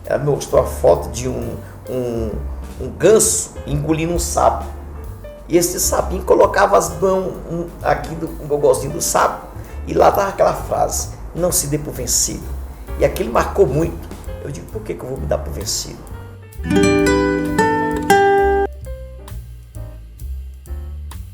ela me mostrou a foto de um ganso engolindo um sapo. E esse sapinho colocava as mãos aqui no gogozinho do sapo, e lá estava aquela frase: não se dê por vencido. E aquilo marcou muito. Eu digo, por que eu vou me dar por vencido?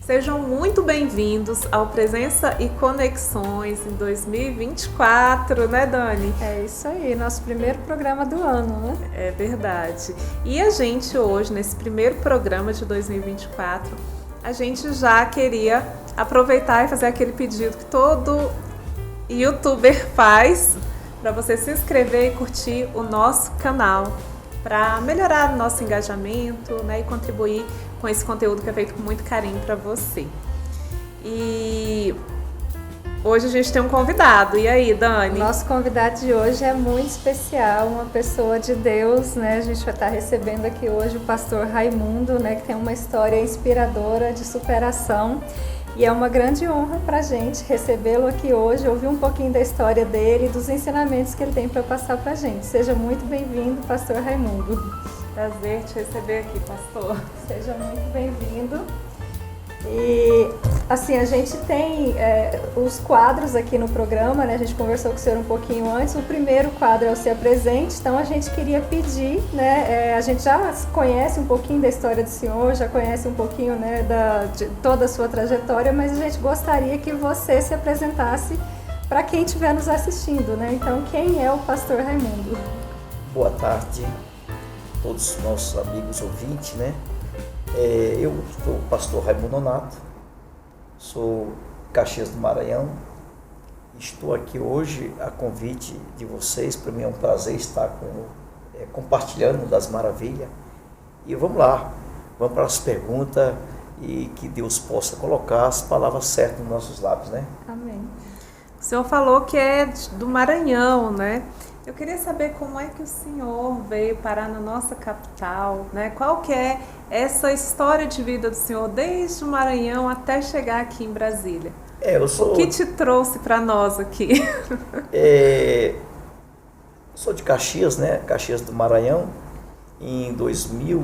Sejam muito bem-vindos ao Presença e Conexões em 2024, né, Dani? É isso aí, nosso primeiro programa do ano, né? É verdade. E a gente hoje, nesse primeiro programa de 2024, a gente já queria aproveitar e fazer aquele pedido que todo youtuber faz, para você se inscrever e curtir o nosso canal, para melhorar o nosso engajamento, né, e contribuir com esse conteúdo que é feito com muito carinho para você. E hoje a gente tem um convidado. E aí, Dani? Nosso convidado de hoje é muito especial, uma pessoa de Deus, né? A gente vai estar recebendo aqui hoje o pastor Raimundo, né, que tem uma história inspiradora de superação. E é uma grande honra para a gente recebê-lo aqui hoje, ouvir um pouquinho da história dele e dos ensinamentos que ele tem para passar para a gente. Seja muito bem-vindo, pastor Raimundo. Prazer te receber aqui, pastor. Seja muito bem-vindo. E assim, a gente tem os quadros aqui no programa, né? A gente conversou com o senhor um pouquinho antes. O primeiro quadro é o Se Apresente, então a gente queria pedir, né? A gente já conhece um pouquinho da história do senhor, já conhece um pouquinho, né, de toda a sua trajetória, mas a gente gostaria que você se apresentasse para quem estiver nos assistindo, né? Então, quem é o pastor Raimundo? Boa tarde a todos os nossos amigos ouvintes, né? Eu sou o pastor Raimundo Nonato, sou Caxias do Maranhão. Estou aqui hoje a convite de vocês. Para mim é um prazer estar compartilhando das maravilhas. E vamos lá, vamos para as perguntas e que Deus possa colocar as palavras certas nos nossos lábios, né? Amém. O senhor falou que é do Maranhão, né? Eu queria saber como é que o senhor veio parar na nossa capital, né? Qual que é essa história de vida do senhor desde o Maranhão até chegar aqui em Brasília? O que te trouxe para nós aqui? Sou de Caxias, né? Caxias do Maranhão. Em 2000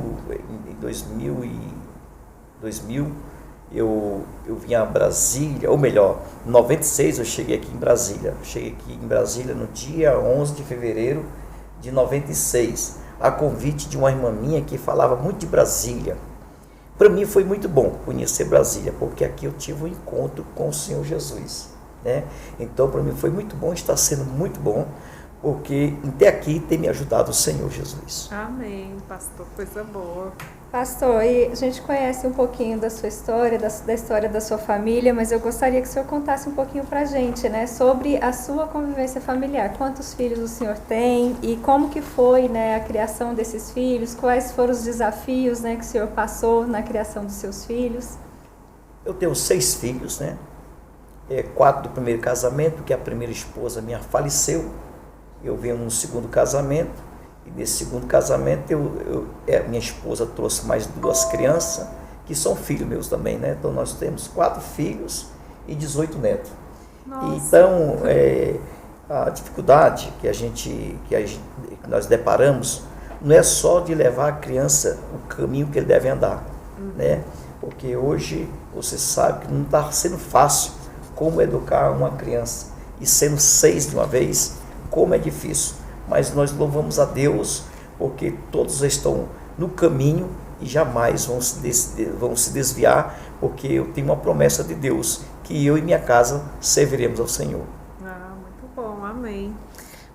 eu vim a Brasília, ou melhor, em 96 eu cheguei aqui em Brasília. Cheguei aqui em Brasília no dia 11 de fevereiro de 96, a convite de uma irmã minha que falava muito de Brasília. Para mim foi muito bom conhecer Brasília, porque aqui eu tive um encontro com o Senhor Jesus, né? Então para mim foi muito bom, está sendo muito bom, porque até aqui tem me ajudado o Senhor Jesus. Amém, pastor, coisa boa. Pastor, e a gente conhece um pouquinho da sua história, da história da sua família, mas eu gostaria que o senhor contasse um pouquinho para a gente, né, sobre a sua convivência familiar. Quantos filhos o senhor tem e como que foi, né, a criação desses filhos? Quais foram os desafios, né, que o senhor passou na criação dos seus filhos? Eu tenho 6 filhos, né? 4 do primeiro casamento, que a primeira esposa minha faleceu. Eu venho no segundo casamento. E nesse segundo casamento, minha esposa trouxe mais 2 crianças, que são filhos meus também, né? Então, nós temos 4 filhos e 18 netos. Nossa. Então, a dificuldade que nós deparamos não é só de levar a criança o caminho que ele deve andar, né? Porque hoje, você sabe que não está sendo fácil como educar uma criança. E sendo 6 de uma vez, como é difícil. Mas nós louvamos a Deus, porque todos estão no caminho e jamais vão se desviar, porque eu tenho uma promessa de Deus, que eu e minha casa serviremos ao Senhor. Muito bom, amém.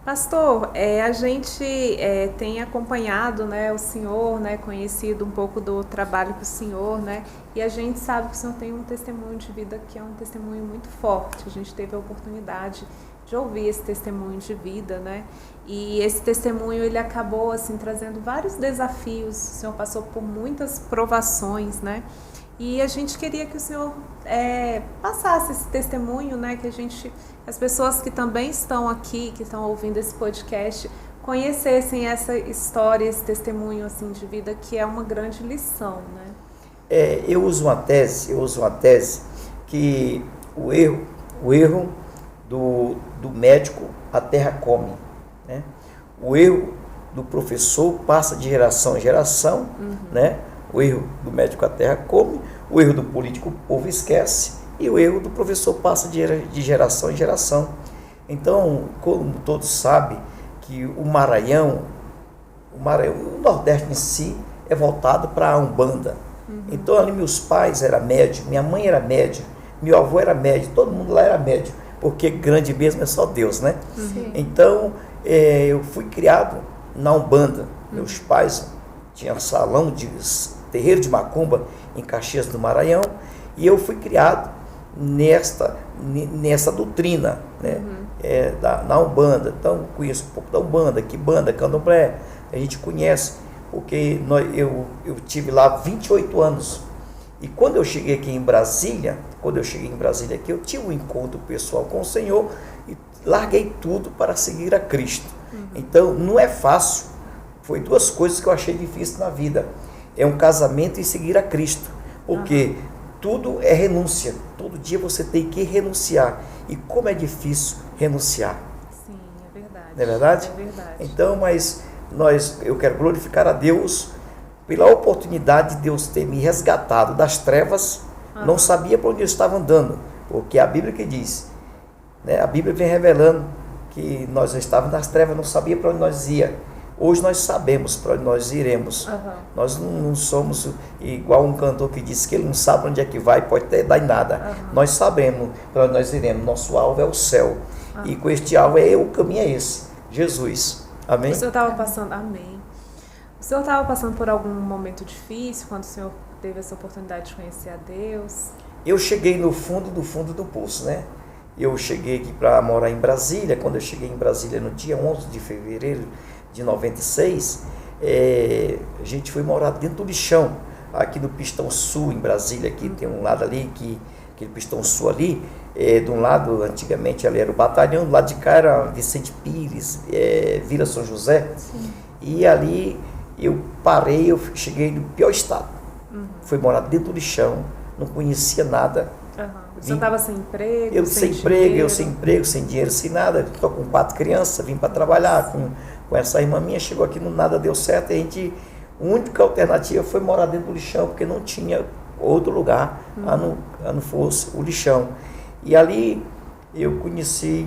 Pastor, a gente tem acompanhado, né, o senhor, né, conhecido um pouco do trabalho do senhor, né, e a gente sabe que o senhor tem um testemunho de vida que é um testemunho muito forte. A gente teve a oportunidade de ouvir esse testemunho de vida, né? E esse testemunho, ele acabou, assim, trazendo vários desafios. O senhor passou por muitas provações, né? E a gente queria que o senhor passasse esse testemunho, né? Que as pessoas que também estão aqui, que estão ouvindo esse podcast, conhecessem essa história, esse testemunho, assim, de vida, que é uma grande lição, né? Eu uso uma tese que o erro do médico a terra come, né? O erro do professor passa de geração em geração, né? O erro do médico a terra come, o erro do político o povo esquece, e o erro do professor passa de geração em geração. Então, como todos sabem, que o Maranhão, o Nordeste em si, é voltado para a Umbanda. Então, ali meus pais eram médios, minha mãe era média, meu avô era médio, todo mundo lá era médio, porque grande mesmo é só Deus, né? Então, eu fui criado na Umbanda. Meus pais tinham salão de terreiro de macumba em Caxias do Maranhão, e eu fui criado nessa doutrina, né? Na Umbanda. Então, conheço um pouco da Umbanda, Quimbanda, Candomblé, a gente conhece, porque eu tive lá 28 anos. E quando eu cheguei aqui em Brasília, eu tive um encontro pessoal com o Senhor e larguei tudo para seguir a Cristo. Então, não é fácil. Foi duas coisas que eu achei difícil na vida. É um casamento e seguir a Cristo. Porque tudo é renúncia. Todo dia você tem que renunciar. E como é difícil renunciar. Sim, é verdade. Não é verdade? É verdade. Então, mas eu quero glorificar a Deus pela oportunidade de Deus ter me resgatado das trevas. Não sabia para onde eu estava andando. Porque a Bíblia que diz, né? A Bíblia vem revelando que nós estávamos nas trevas, não sabia para onde nós ia. Hoje nós sabemos para onde nós iremos. Nós não somos igual um cantor que disse que ele não sabe onde é que vai, pode até dar em nada. Nós sabemos para onde nós iremos. Nosso alvo é o céu. E com este alvo o caminho é esse, Jesus. Amém? O senhor estava passando, amém. O senhor estava passando por algum momento difícil quando o senhor teve essa oportunidade de conhecer a Deus? Eu cheguei no fundo do poço, né? Eu cheguei aqui para morar em Brasília. Quando eu cheguei em Brasília no dia 11 de fevereiro de 96, a gente foi morar dentro do lixão, aqui no Pistão Sul, em Brasília. Aqui tem um lado ali, aquele Pistão Sul ali, de um lado, antigamente ali era o batalhão, do lado de cá era Vicente Pires, Vila São José. Sim. E ali eu parei, eu cheguei no pior estado. Fui morar dentro do lixão, não conhecia nada. O senhor estava sem emprego? Eu sem emprego, sem dinheiro, sem nada. Estou com 4 crianças, vim para trabalhar com essa irmã minha, chegou aqui, nada deu certo. A única alternativa foi morar dentro do lixão, porque não tinha outro lugar a não fosse o lixão. E ali eu conheci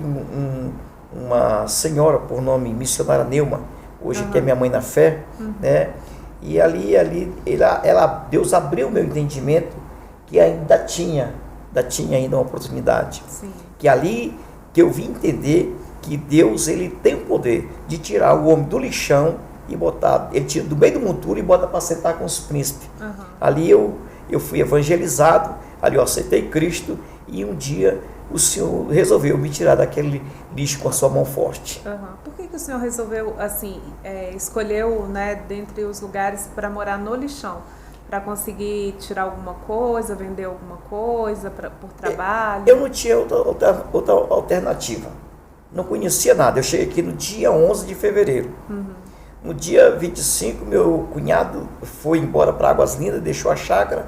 uma senhora por nome Missionária Neuma, hoje que é minha mãe na fé, né? E ali Deus abriu o meu entendimento que ainda tinha ainda uma oportunidade. Sim. Que ali que eu vim entender que Deus, ele tem o poder de tirar o homem do lixão e botar, ele tira do meio do monturo e bota para sentar com os príncipes. Ali eu fui evangelizado, ali eu aceitei Cristo e um dia o Senhor resolveu me tirar daquele lixo com a sua mão forte. Por que o Senhor resolveu, assim, escolheu, né, dentre os lugares para morar no lixão? Para conseguir tirar alguma coisa, vender alguma coisa por trabalho? Eu não tinha outra alternativa. Não conhecia nada. Eu cheguei aqui no dia 11 de fevereiro. No dia 25, meu cunhado foi embora para Águas Lindas, deixou a chácara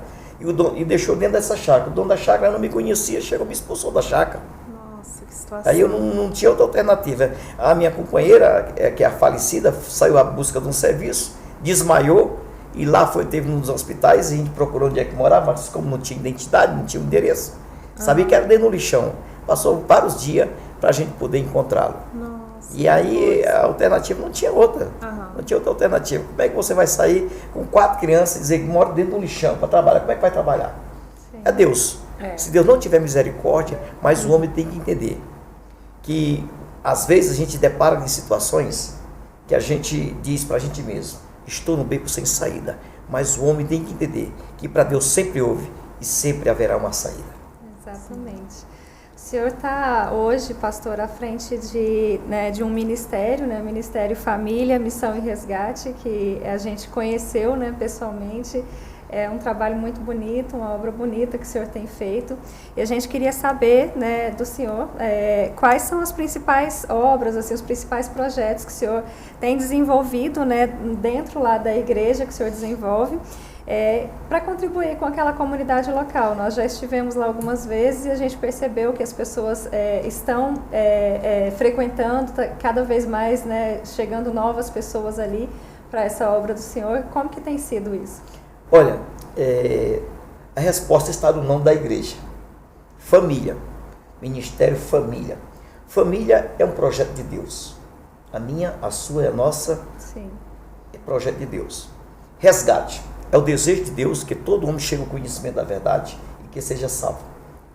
e deixou dentro dessa chácara. O dono da chácara não me conhecia, chegou e me expulsou da chácara. Nossa, que situação. Aí eu não tinha outra alternativa. A minha companheira, que é a falecida, saiu à busca de um serviço, desmaiou. E lá teve nos hospitais, e a gente procurou onde é que morava, mas como não tinha identidade, não tinha endereço, sabia que era dentro do lixão. Passou vários dias para a gente poder encontrá-lo. E aí a alternativa não tinha outra. Não tinha outra alternativa. Como é que você vai sair com 4 crianças e dizer que mora dentro do lixão para trabalhar? Como é que vai trabalhar? Sim. É Deus. Se Deus não tiver misericórdia, mas o homem tem que entender que às vezes a gente depara em situações que a gente diz para a gente mesmo: estou no beco sem saída. Mas o homem tem que entender que para Deus sempre houve e sempre haverá uma saída. Exatamente. O senhor está hoje, pastor, à frente de um ministério, né, Ministério Família, Missão e Resgate, que a gente conheceu, né, pessoalmente. É um trabalho muito bonito, uma obra bonita que o senhor tem feito. E a gente queria saber, né, do senhor quais são as principais obras, assim, os principais projetos que o senhor tem desenvolvido, né, dentro lá da igreja que o senhor desenvolve. para contribuir com aquela comunidade local. Nós já estivemos lá algumas vezes e a gente percebeu que as pessoas estão frequentando, cada vez mais, né, chegando novas pessoas ali para essa obra do Senhor. Como que tem sido isso? Olha, a resposta está no nome da igreja. Família. Ministério Família. Família é um projeto de Deus. A minha, a sua e a nossa. Sim. É projeto de Deus. Resgate. É o desejo de Deus que todo homem chegue ao conhecimento da verdade e que seja salvo.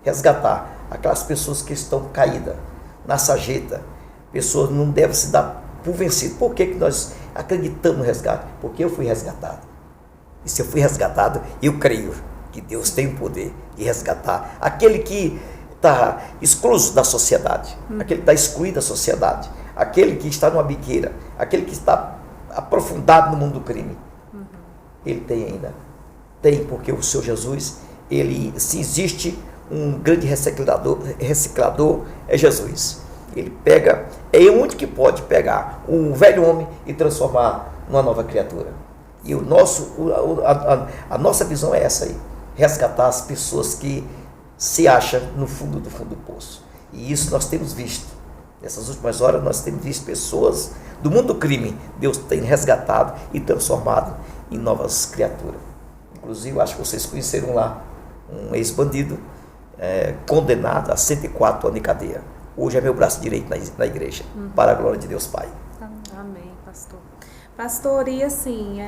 Resgatar aquelas pessoas que estão caídas, na sarjeta. Pessoas não devem se dar por vencido. Por que nós acreditamos no resgate? Porque eu fui resgatado. E se eu fui resgatado, eu creio que Deus tem o poder de resgatar aquele que está excluso da sociedade, aquele que está excluído da sociedade, aquele que está numa biqueira, aquele que está aprofundado no mundo do crime. Ele tem ainda. Tem, porque o Senhor Jesus, ele, se existe um grande reciclador é Jesus. Ele pega, é o único que pode pegar um velho homem e transformar numa nova criatura. E a nossa visão é essa aí, resgatar as pessoas que se acham no fundo do poço. E isso nós temos visto. Nessas últimas horas nós temos visto pessoas do mundo do crime, Deus tem resgatado e transformado em novas criaturas. Inclusive, acho que vocês conheceram lá um ex-bandido condenado a 104 anos de cadeia. Hoje é meu braço direito na igreja, para a glória de Deus Pai. Amém, pastor. Pastor, e assim,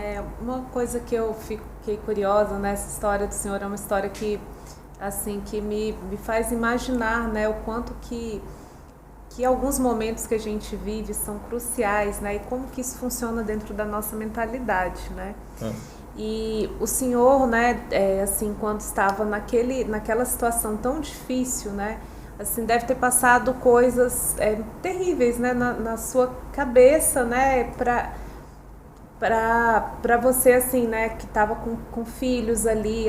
uma coisa que eu fiquei curiosa nessa história do senhor, é uma história que, assim, que me faz imaginar, né, o quanto que alguns momentos que a gente vive são cruciais, né, e como que isso funciona dentro da nossa mentalidade, né. E o senhor, né, assim, quando estava naquela situação tão difícil, né, assim, deve ter passado coisas terríveis, né, na sua cabeça, né, para você, assim, né, que estava com filhos ali,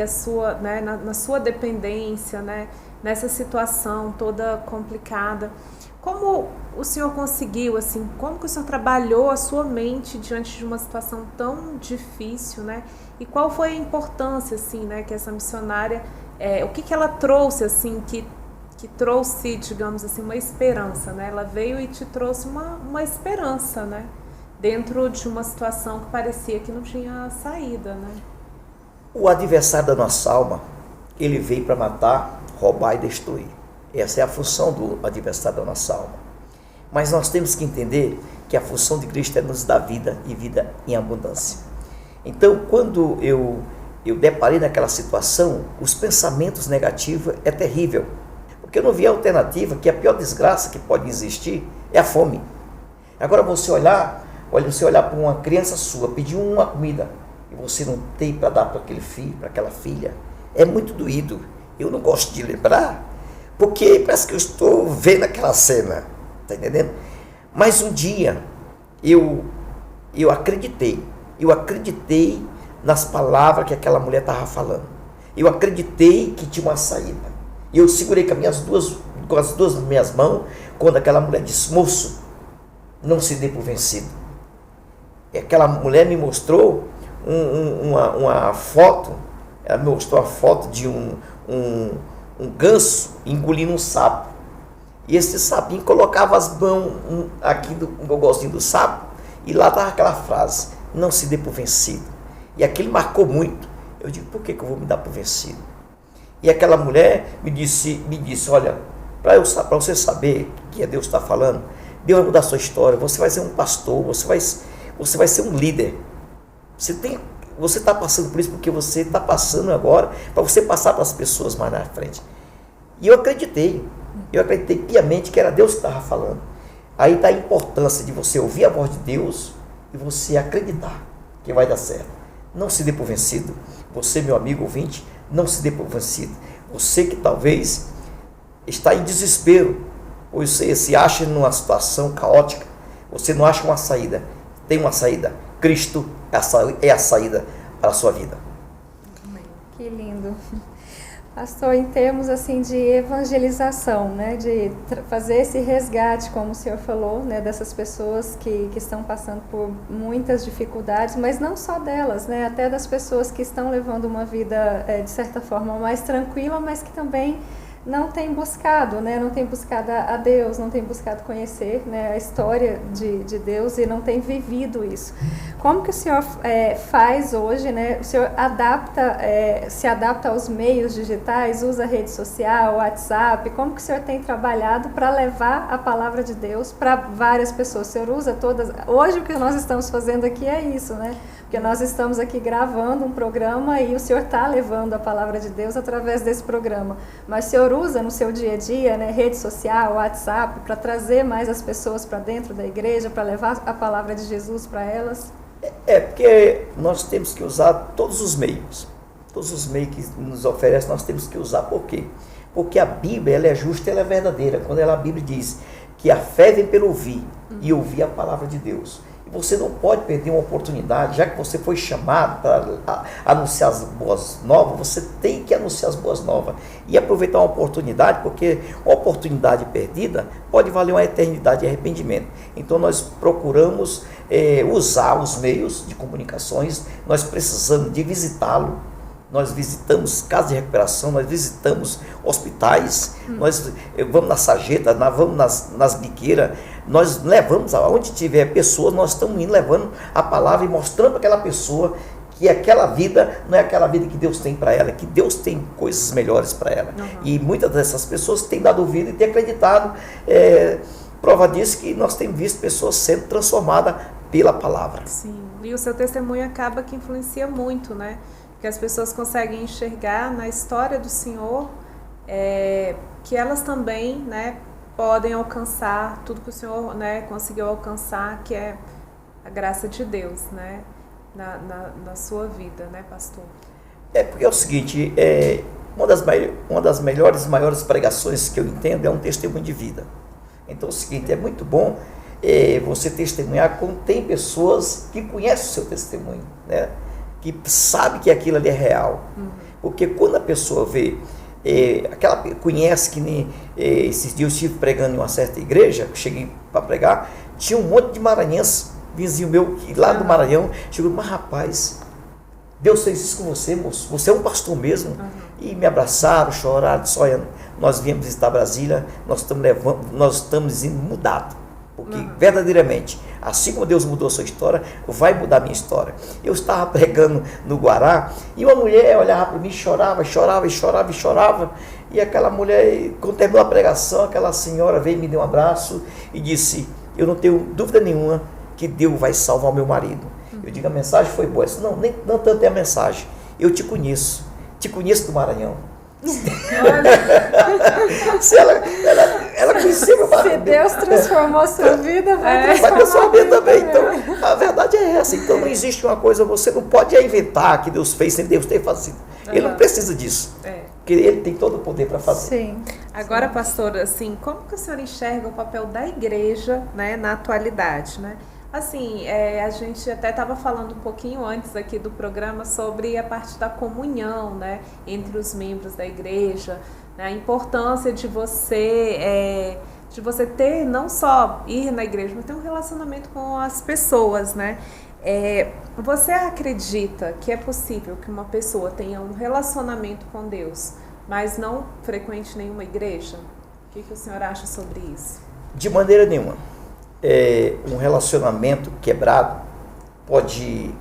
né, na sua dependência, né, nessa situação toda complicada. Como o senhor conseguiu, assim, como que o senhor trabalhou a sua mente diante de uma situação tão difícil, né? E qual foi a importância, assim, né, que essa missionária, o que ela trouxe, assim, que trouxe, digamos assim, uma esperança, né? Ela veio e te trouxe uma esperança, né? Dentro de uma situação que parecia que não tinha saída, né? O adversário da nossa alma, ele veio para matar, roubar e destruir. Essa é a função do adversário da nossa alma. Mas nós temos que entender que a função de Cristo é nos dar vida e vida em abundância. Então, quando eu deparei naquela situação, os pensamentos negativos é terrível. Porque eu não vi a alternativa, que a pior desgraça que pode existir é a fome. Agora você olhar para uma criança sua, pedir uma comida, e você não tem para dar para aquele filho, para aquela filha, é muito doído. Eu não gosto de lembrar, porque parece que eu estou vendo aquela cena, tá entendendo? Mas um dia, eu acreditei nas palavras que aquela mulher estava falando. Eu acreditei que tinha uma saída. E eu segurei com as duas minhas mãos, quando aquela mulher disse: moço, não se dê por vencido. E aquela mulher me mostrou uma foto, ela me mostrou a foto de um ganso engolindo um sapo. E esse sapinho colocava as mãos aqui no gogozinho do sapo, e lá estava aquela frase: não se dê por vencido. E aquilo marcou muito. Eu digo: por que eu vou me dar por vencido? E aquela mulher me disse: olha, para você saber que é Deus que está falando, Deus vai mudar a sua história, você vai ser um pastor, você vai ser um líder. Você está passando por isso porque você está passando agora para você passar para as pessoas mais na frente. E eu acreditei piamente que era Deus que estava falando. Aí está a importância de você ouvir a voz de Deus e você acreditar que vai dar certo. Não se dê por vencido. Você, meu amigo ouvinte, não se dê por vencido. Você que talvez está em desespero, ou você se acha numa situação caótica, você não acha uma saída. Tem uma saída. Cristo é a saída para a sua vida. Que lindo. Pastor, em termos assim de evangelização, né, de fazer esse resgate, como o senhor falou, né, dessas pessoas que estão passando por muitas dificuldades, mas não só delas, né, até das pessoas que estão levando uma vida de certa forma mais tranquila, mas que também não tem buscado, né? Não tem buscado a Deus, não tem buscado conhecer, né, a história de Deus e não tem vivido isso. Como que o senhor faz hoje, né? O senhor se adapta aos meios digitais, usa rede social, WhatsApp? Como que o senhor tem trabalhado para levar a palavra de Deus para várias pessoas? O senhor usa todas? Hoje o que nós estamos fazendo aqui é isso, né? Porque nós estamos aqui gravando um programa e o senhor está levando a palavra de Deus através desse programa. Mas o senhor usa no seu dia a dia, né, rede social, WhatsApp, para trazer mais as pessoas para dentro da igreja, para levar a palavra de Jesus para elas? Porque nós temos que usar todos os meios que nos oferece, nós temos que usar. Por quê? Porque a Bíblia, ela é justa e ela é verdadeira. Quando a Bíblia diz que a fé vem pelo ouvir, e ouvir a palavra de Deus. Você não pode perder uma oportunidade, já que você foi chamado para anunciar as boas novas, você tem que anunciar as boas novas e aproveitar uma oportunidade, porque uma oportunidade perdida pode valer uma eternidade de arrependimento. Então nós procuramos usar os meios de comunicações, nós precisamos de visitá-lo. Nós visitamos casas de recuperação, nós visitamos hospitais, nós vamos na sarjeta, nós vamos nas biqueiras, nós levamos aonde tiver pessoas, nós estamos indo levando a palavra e mostrando para aquela pessoa que aquela vida não é aquela vida que Deus tem para ela, que Deus tem coisas melhores para ela. E muitas dessas pessoas têm dado ouvido e têm acreditado. Prova disso que nós temos visto pessoas sendo transformadas pela palavra. Sim, e o seu testemunho acaba que influencia muito, né? Que as pessoas conseguem enxergar na história do Senhor que elas também, né, podem alcançar tudo que o Senhor, né, conseguiu alcançar, que é a graça de Deus, né, na sua vida, né, pastor? Porque é o seguinte, uma das melhores, maiores pregações que eu entendo é um testemunho de vida. Então é o seguinte, é muito bom você testemunhar quando tem pessoas que conhecem o seu testemunho, né? Que sabe que aquilo ali é real. Porque quando a pessoa vê, conhece que nem esses dias eu estive pregando em uma certa igreja, cheguei para pregar, tinha um monte de maranhenses, vizinho meu, lá do Maranhão, chegou, mas rapaz, Deus fez isso com você, moço, você é um pastor mesmo. E me abraçaram, choraram, disse, olha, nós viemos visitar Brasília, nós estamos indo mudado. Porque verdadeiramente, assim como Deus mudou a sua história, vai mudar a minha história. Eu estava pregando no Guará e uma mulher olhava para mim, chorava. E aquela mulher, quando terminou a pregação, aquela senhora veio, me deu um abraço e disse, eu não tenho dúvida nenhuma que Deus vai salvar o meu marido. Eu digo, a mensagem foi boa. Eu disse, não tanto é a mensagem, eu te conheço do Maranhão. Se ela conhecia meu marido. Se Deus transformou a sua vida, vai transformar a minha também. Então, a verdade é essa. Então, não existe uma coisa, você não pode inventar que Deus fez sem Deus ter fazido. Ele não precisa disso. Porque ele tem todo o poder para fazer. Sim. Agora, pastor, assim, como que a senhora enxerga o papel da igreja, né, na atualidade, né? Assim, a gente até estava falando um pouquinho antes aqui do programa sobre a parte da comunhão, né, entre os membros da igreja, né, a importância de você ter, não só ir na igreja, mas ter um relacionamento com as pessoas, né? Você acredita que é possível que uma pessoa tenha um relacionamento com Deus, mas não frequente nenhuma igreja? O que o senhor acha sobre isso? De maneira nenhuma. Um relacionamento quebrado pode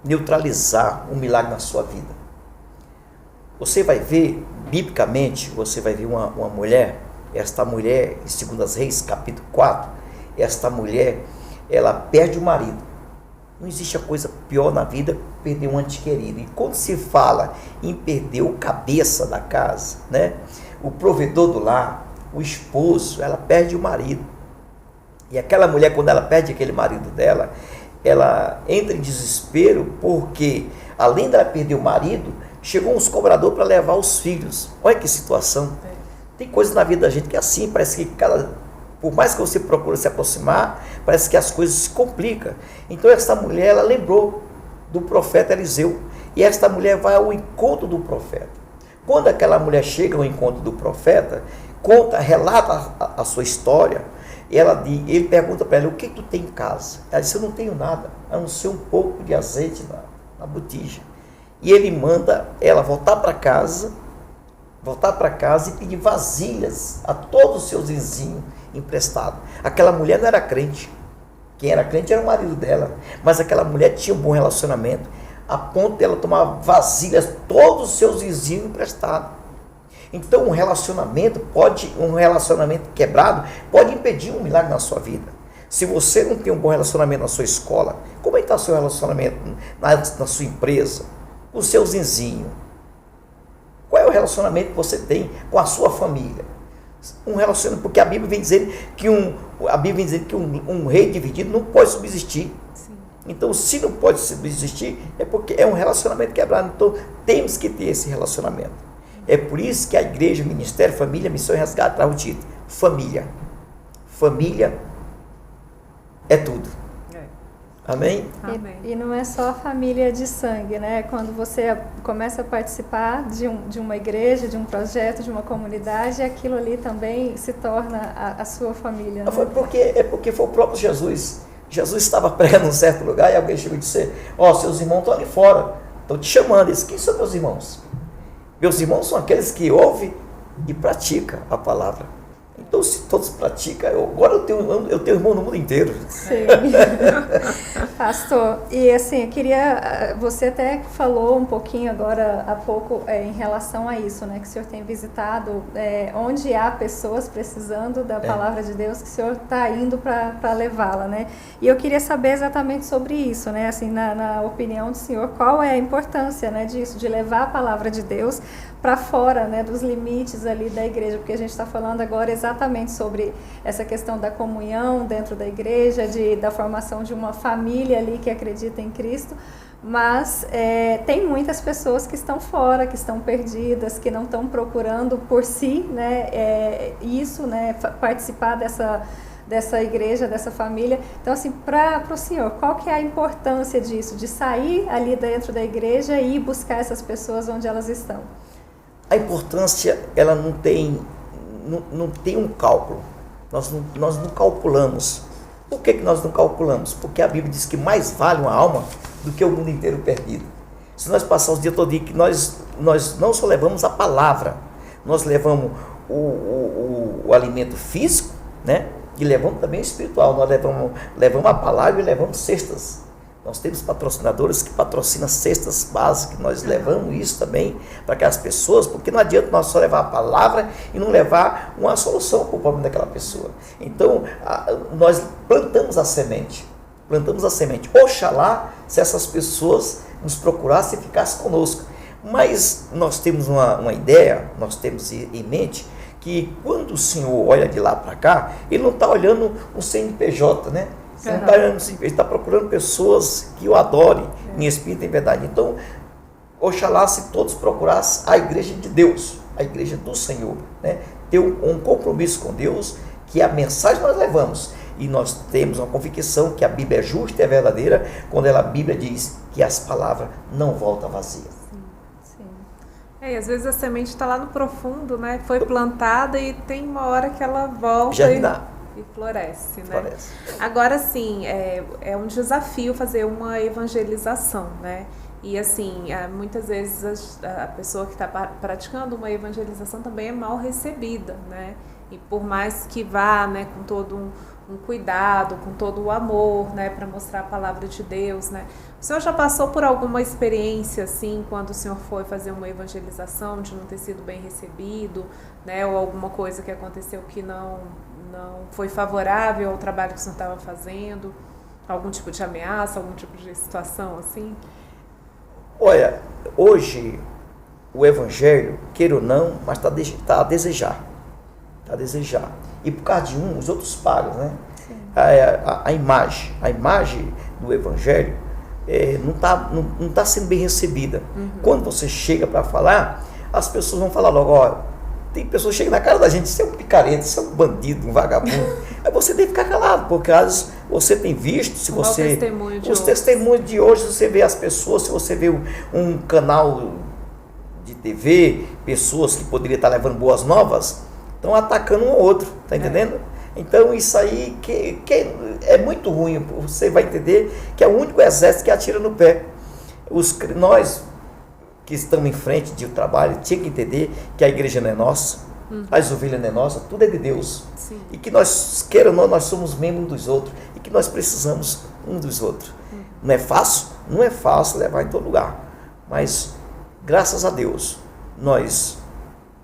neutralizar um milagre na sua vida. Você vai ver, biblicamente, você vai ver uma mulher, esta mulher, em 2 Reis, capítulo 4, esta mulher, ela perde o marido. Não existe a coisa pior na vida que perder um ente querido. E quando se fala em perder o cabeça da casa, né, o provedor do lar, o esposo, ela perde o marido. E aquela mulher, quando ela perde aquele marido dela, ela entra em desespero porque, além dela perder o marido, chegou uns cobradores para levar os filhos. Olha que situação. Tem coisas na vida da gente que é assim, parece que por mais que você procure se aproximar, parece que as coisas se complicam. Então essa mulher, ela lembrou do profeta Eliseu. E esta mulher vai ao encontro do profeta. Quando aquela mulher chega ao encontro do profeta, relata a sua história, ele pergunta para ela, o que tu tem em casa? Ela disse, eu não tenho nada, a não ser um pouco de azeite na botija. E ele manda ela voltar para casa e pedir vasilhas a todos os seus vizinhos emprestados. Aquela mulher não era crente. Quem era crente era o marido dela. Mas aquela mulher tinha um bom relacionamento, a ponto dela tomar vasilhas todos os seus vizinhos emprestados. Então um relacionamento quebrado pode impedir um milagre na sua vida. Se você não tem um bom relacionamento na sua escola, como é que está o seu relacionamento na sua empresa, com os seus vizinhos? Qual é o relacionamento que você tem com a sua família? Um relacionamento, porque a Bíblia vem dizendo que um rei dividido não pode subsistir. Sim. Então, se não pode subsistir, é porque é um relacionamento quebrado. Então, temos que ter esse relacionamento. É por isso que a igreja, Ministério, Família, Missão e Resgate traz o título: Família. Família é tudo. Amém? Amém. E não é só a família de sangue, né? Quando você começa a participar de uma igreja, de um projeto, de uma comunidade, aquilo ali também se torna a sua família. Né? Porque foi o próprio Jesus. Jesus estava pregando em um certo lugar e alguém chegou e disse, seus irmãos estão ali fora, estão te chamando. Ele disse, quem são meus irmãos? Meus irmãos são aqueles que ouvem e praticam a palavra. Então, se todos praticam, agora eu tenho irmão no mundo inteiro. Sim. Pastor, e assim, você até falou um pouquinho agora há pouco em relação a isso, né? Que o senhor tem visitado onde há pessoas precisando da palavra de Deus, que o senhor está indo para levá-la, né? E eu queria saber exatamente sobre isso, né? Assim, na opinião do senhor, qual é a importância, né, disso, de levar a palavra de Deus para fora, né, dos limites ali da igreja, porque a gente está falando agora exatamente sobre essa questão da comunhão dentro da igreja, da formação de uma família ali que acredita em Cristo, mas tem muitas pessoas que estão fora, que estão perdidas, que não estão procurando por si, né, isso, né, participar dessa igreja, dessa família. Então, assim, para o senhor, qual que é a importância disso, de sair ali dentro da igreja e ir buscar essas pessoas onde elas estão? A importância, ela não tem um cálculo. Nós não calculamos. Por que nós não calculamos? Porque a Bíblia diz que mais vale uma alma do que o mundo inteiro perdido. Se nós passarmos o dia todo que nós não só levamos a palavra, nós levamos o alimento físico, né? E levamos também o espiritual. Nós levamos a palavra e levamos cestas. Nós temos patrocinadores que patrocinam cestas básicas, nós levamos isso também para aquelas pessoas, porque não adianta nós só levar a palavra e não levar uma solução para o problema daquela pessoa. Então, nós plantamos a semente. Oxalá se essas pessoas nos procurassem e ficassem conosco. Mas nós temos uma ideia, nós temos em mente, que quando o Senhor olha de lá para cá, Ele não está olhando um CNPJ, né? Ele está procurando pessoas que o adorem em espírito e em verdade. Então, oxalá se todos procurassem a igreja de Deus, a igreja do Senhor, né? Ter um compromisso com Deus, que a mensagem nós levamos. E nós temos uma convicção que a Bíblia é justa e é verdadeira, quando a Bíblia diz que as palavras não voltam vazias. Sim. E às vezes a semente está lá no profundo, né? Foi plantada e tem uma hora que ela volta e floresce, né? Floresce. Agora sim, é um desafio fazer uma evangelização, né? E assim, muitas vezes a pessoa que está praticando uma evangelização também é mal recebida, né? E por mais que vá, né, com todo um cuidado, com todo o amor, né, para mostrar a palavra de Deus, né? O senhor já passou por alguma experiência, assim, quando o senhor foi fazer uma evangelização, de não ter sido bem recebido, né? Ou alguma coisa que aconteceu que não foi favorável ao trabalho que o senhor estava fazendo? Algum tipo de ameaça, algum tipo de situação assim? Olha, hoje o evangelho, queira ou não, mas está a desejar. Está a desejar. E por causa de os outros pagam, né? A imagem do evangelho não tá sendo bem recebida. Quando você chega para falar, as pessoas vão falar logo, tem pessoas que chegam na cara da gente, você é um picareta, você é um bandido, um vagabundo. Aí você tem que ficar calado, porque às vezes você tem visto, se você... Os testemunhos de hoje, você vê as pessoas, se você vê um canal de TV, pessoas que poderiam estar levando boas novas, estão atacando um ao outro, tá entendendo? Então isso aí que é muito ruim, você vai entender que é o único exército que atira no pé. Nós que estamos em frente de trabalho, tinha que entender que a igreja não é nossa, as ovelhas não é nossa, tudo é de Deus. Sim. E que nós, queira ou não, nós somos membros dos outros e que nós precisamos um dos outros. Não é fácil? Não é fácil levar em todo lugar, mas graças a Deus nós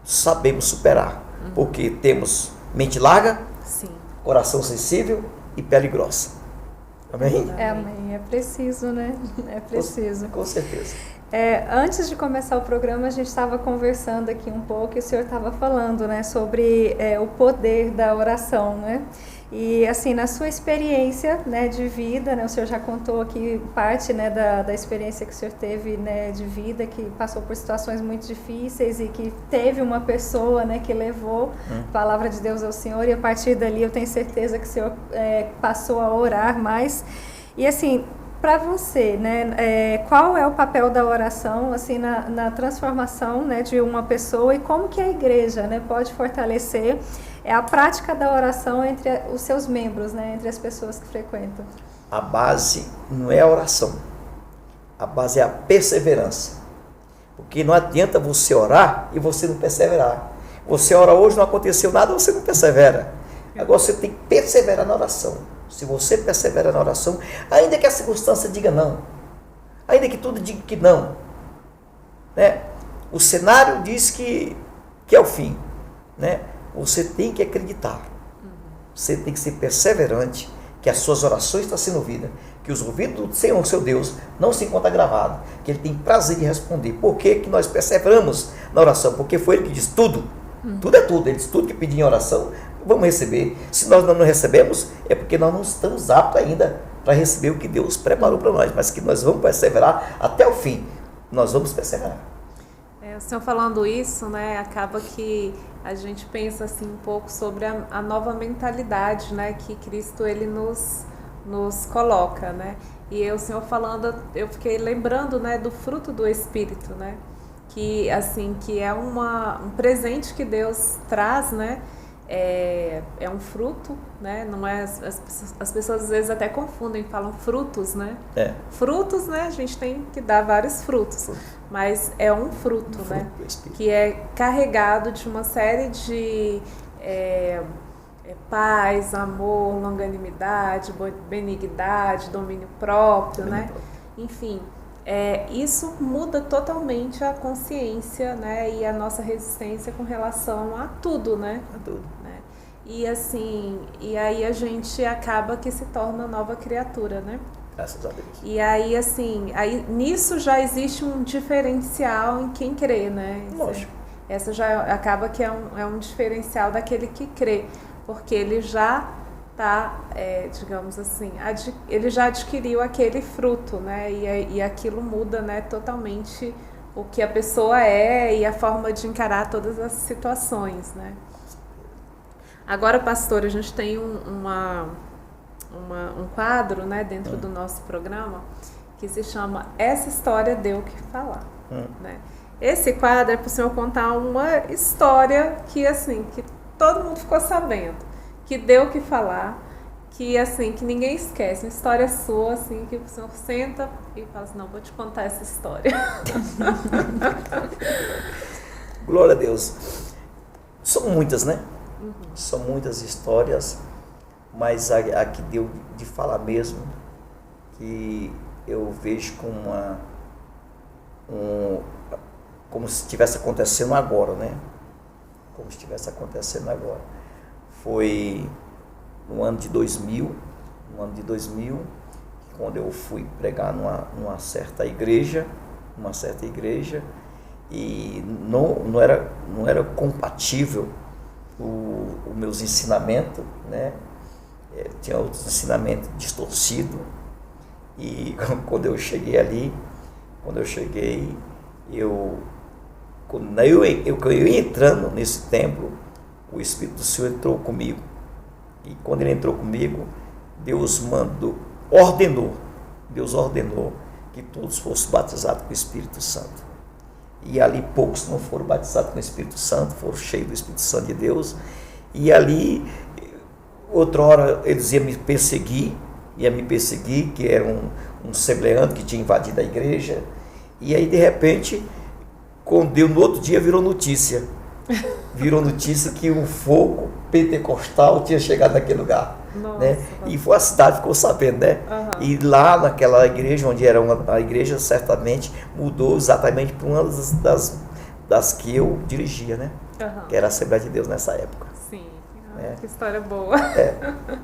sabemos superar, porque temos mente larga, Sim. coração sensível e pele grossa. Amém? Amém. É preciso, né? É preciso. Com certeza. Antes de começar o programa, a gente estava conversando aqui um pouco e o senhor estava falando, né, sobre o poder da oração, né? E assim, na sua experiência, né, de vida, né, o senhor já contou aqui parte, né, da experiência que o senhor teve, né, de vida, que passou por situações muito difíceis e que teve uma pessoa, né, que levou a palavra de Deus ao senhor, e a partir dali eu tenho certeza que o senhor passou a orar mais. E assim, para você, né, qual é o papel da oração assim na transformação, né, de uma pessoa, e como que a igreja, né, pode fortalecer a prática da oração entre os seus membros, né, entre as pessoas que frequentam? A base não é a oração, a base é a perseverança, porque não adianta você orar e você não perseverar. Você ora hoje, não aconteceu nada, você não persevera. Agora você tem que perseverar na oração. Se você persevera na oração, ainda que a circunstância diga não, ainda que tudo diga que não, né? O cenário diz que é o fim, né? Você tem que acreditar, você tem que ser perseverante, que as suas orações estão sendo ouvidas, que os ouvidos do Senhor, seu Deus, não se encontram gravados, que Ele tem prazer em responder. Por que nós perseveramos na oração? Porque foi Ele que diz tudo, tudo é tudo. Ele diz tudo que pedir em oração, vamos receber. Se nós não recebemos, é porque nós não estamos aptos ainda para receber o que Deus preparou para nós, mas que nós vamos perseverar até o fim. Nós vamos perseverar. O senhor falando isso, né, acaba que a gente pensa assim um pouco sobre a nova mentalidade, né, que Cristo ele nos coloca, né? E o senhor falando, eu fiquei lembrando, né, do fruto do Espírito, né? Que assim, que é um presente que Deus traz, né? É um fruto, né? Não é, as pessoas às vezes até confundem, falam frutos, né? Frutos, né? A gente tem que dar vários frutos, mas é um fruto, né? Que é carregado de uma série de paz, amor, longanimidade, benignidade, domínio próprio, né? Enfim, isso muda totalmente a consciência, né? E a nossa resistência com relação a tudo, né? A tudo. E assim, e aí a gente acaba que se torna nova criatura, né? Graças a Deus. E aí, assim, nisso já existe um diferencial em quem crê, né? Lógico. Essa já acaba que é um diferencial daquele que crê, porque ele já está, digamos assim, ele já adquiriu aquele fruto, né? E aquilo muda, né, totalmente o que a pessoa é e a forma de encarar todas as situações, né? Agora, pastor, a gente tem um quadro, né, dentro do nosso programa que se chama Essa História Deu o que Falar. Né? Esse quadro é para o senhor contar uma história que, assim, que todo mundo ficou sabendo, que deu o que falar, que, assim, que ninguém esquece, uma história sua, assim, que o senhor senta e fala assim, não, vou te contar essa história. Glória a Deus. São muitas, né? São muitas histórias, mas a que deu de falar mesmo, que eu vejo como se estivesse acontecendo agora, né? Como se estivesse acontecendo agora. Foi no ano de 2000, quando eu fui pregar numa certa igreja, e não era compatível os meus ensinamentos, né? Tinha outros ensinamentos distorcidos, e quando eu cheguei, eu ia entrando nesse templo, o Espírito do Senhor entrou comigo, E quando ele entrou comigo, Deus ordenou que todos fossem batizados com o Espírito Santo. E ali poucos não foram batizados com o Espírito Santo, foram cheios do Espírito Santo de Deus. E ali, outra hora, eles iam me perseguir, que era um sebleano que tinha invadido a igreja. E aí, de repente, quando deu no outro dia, virou notícia que um fogo pentecostal tinha chegado naquele lugar. Nossa, né? E foi a cidade ficou sabendo, né? Uhum. E lá naquela igreja, onde era a igreja, certamente mudou exatamente para uma das que eu dirigia, né? Uhum. Que era a Assembleia de Deus nessa época. Sim. Que história boa.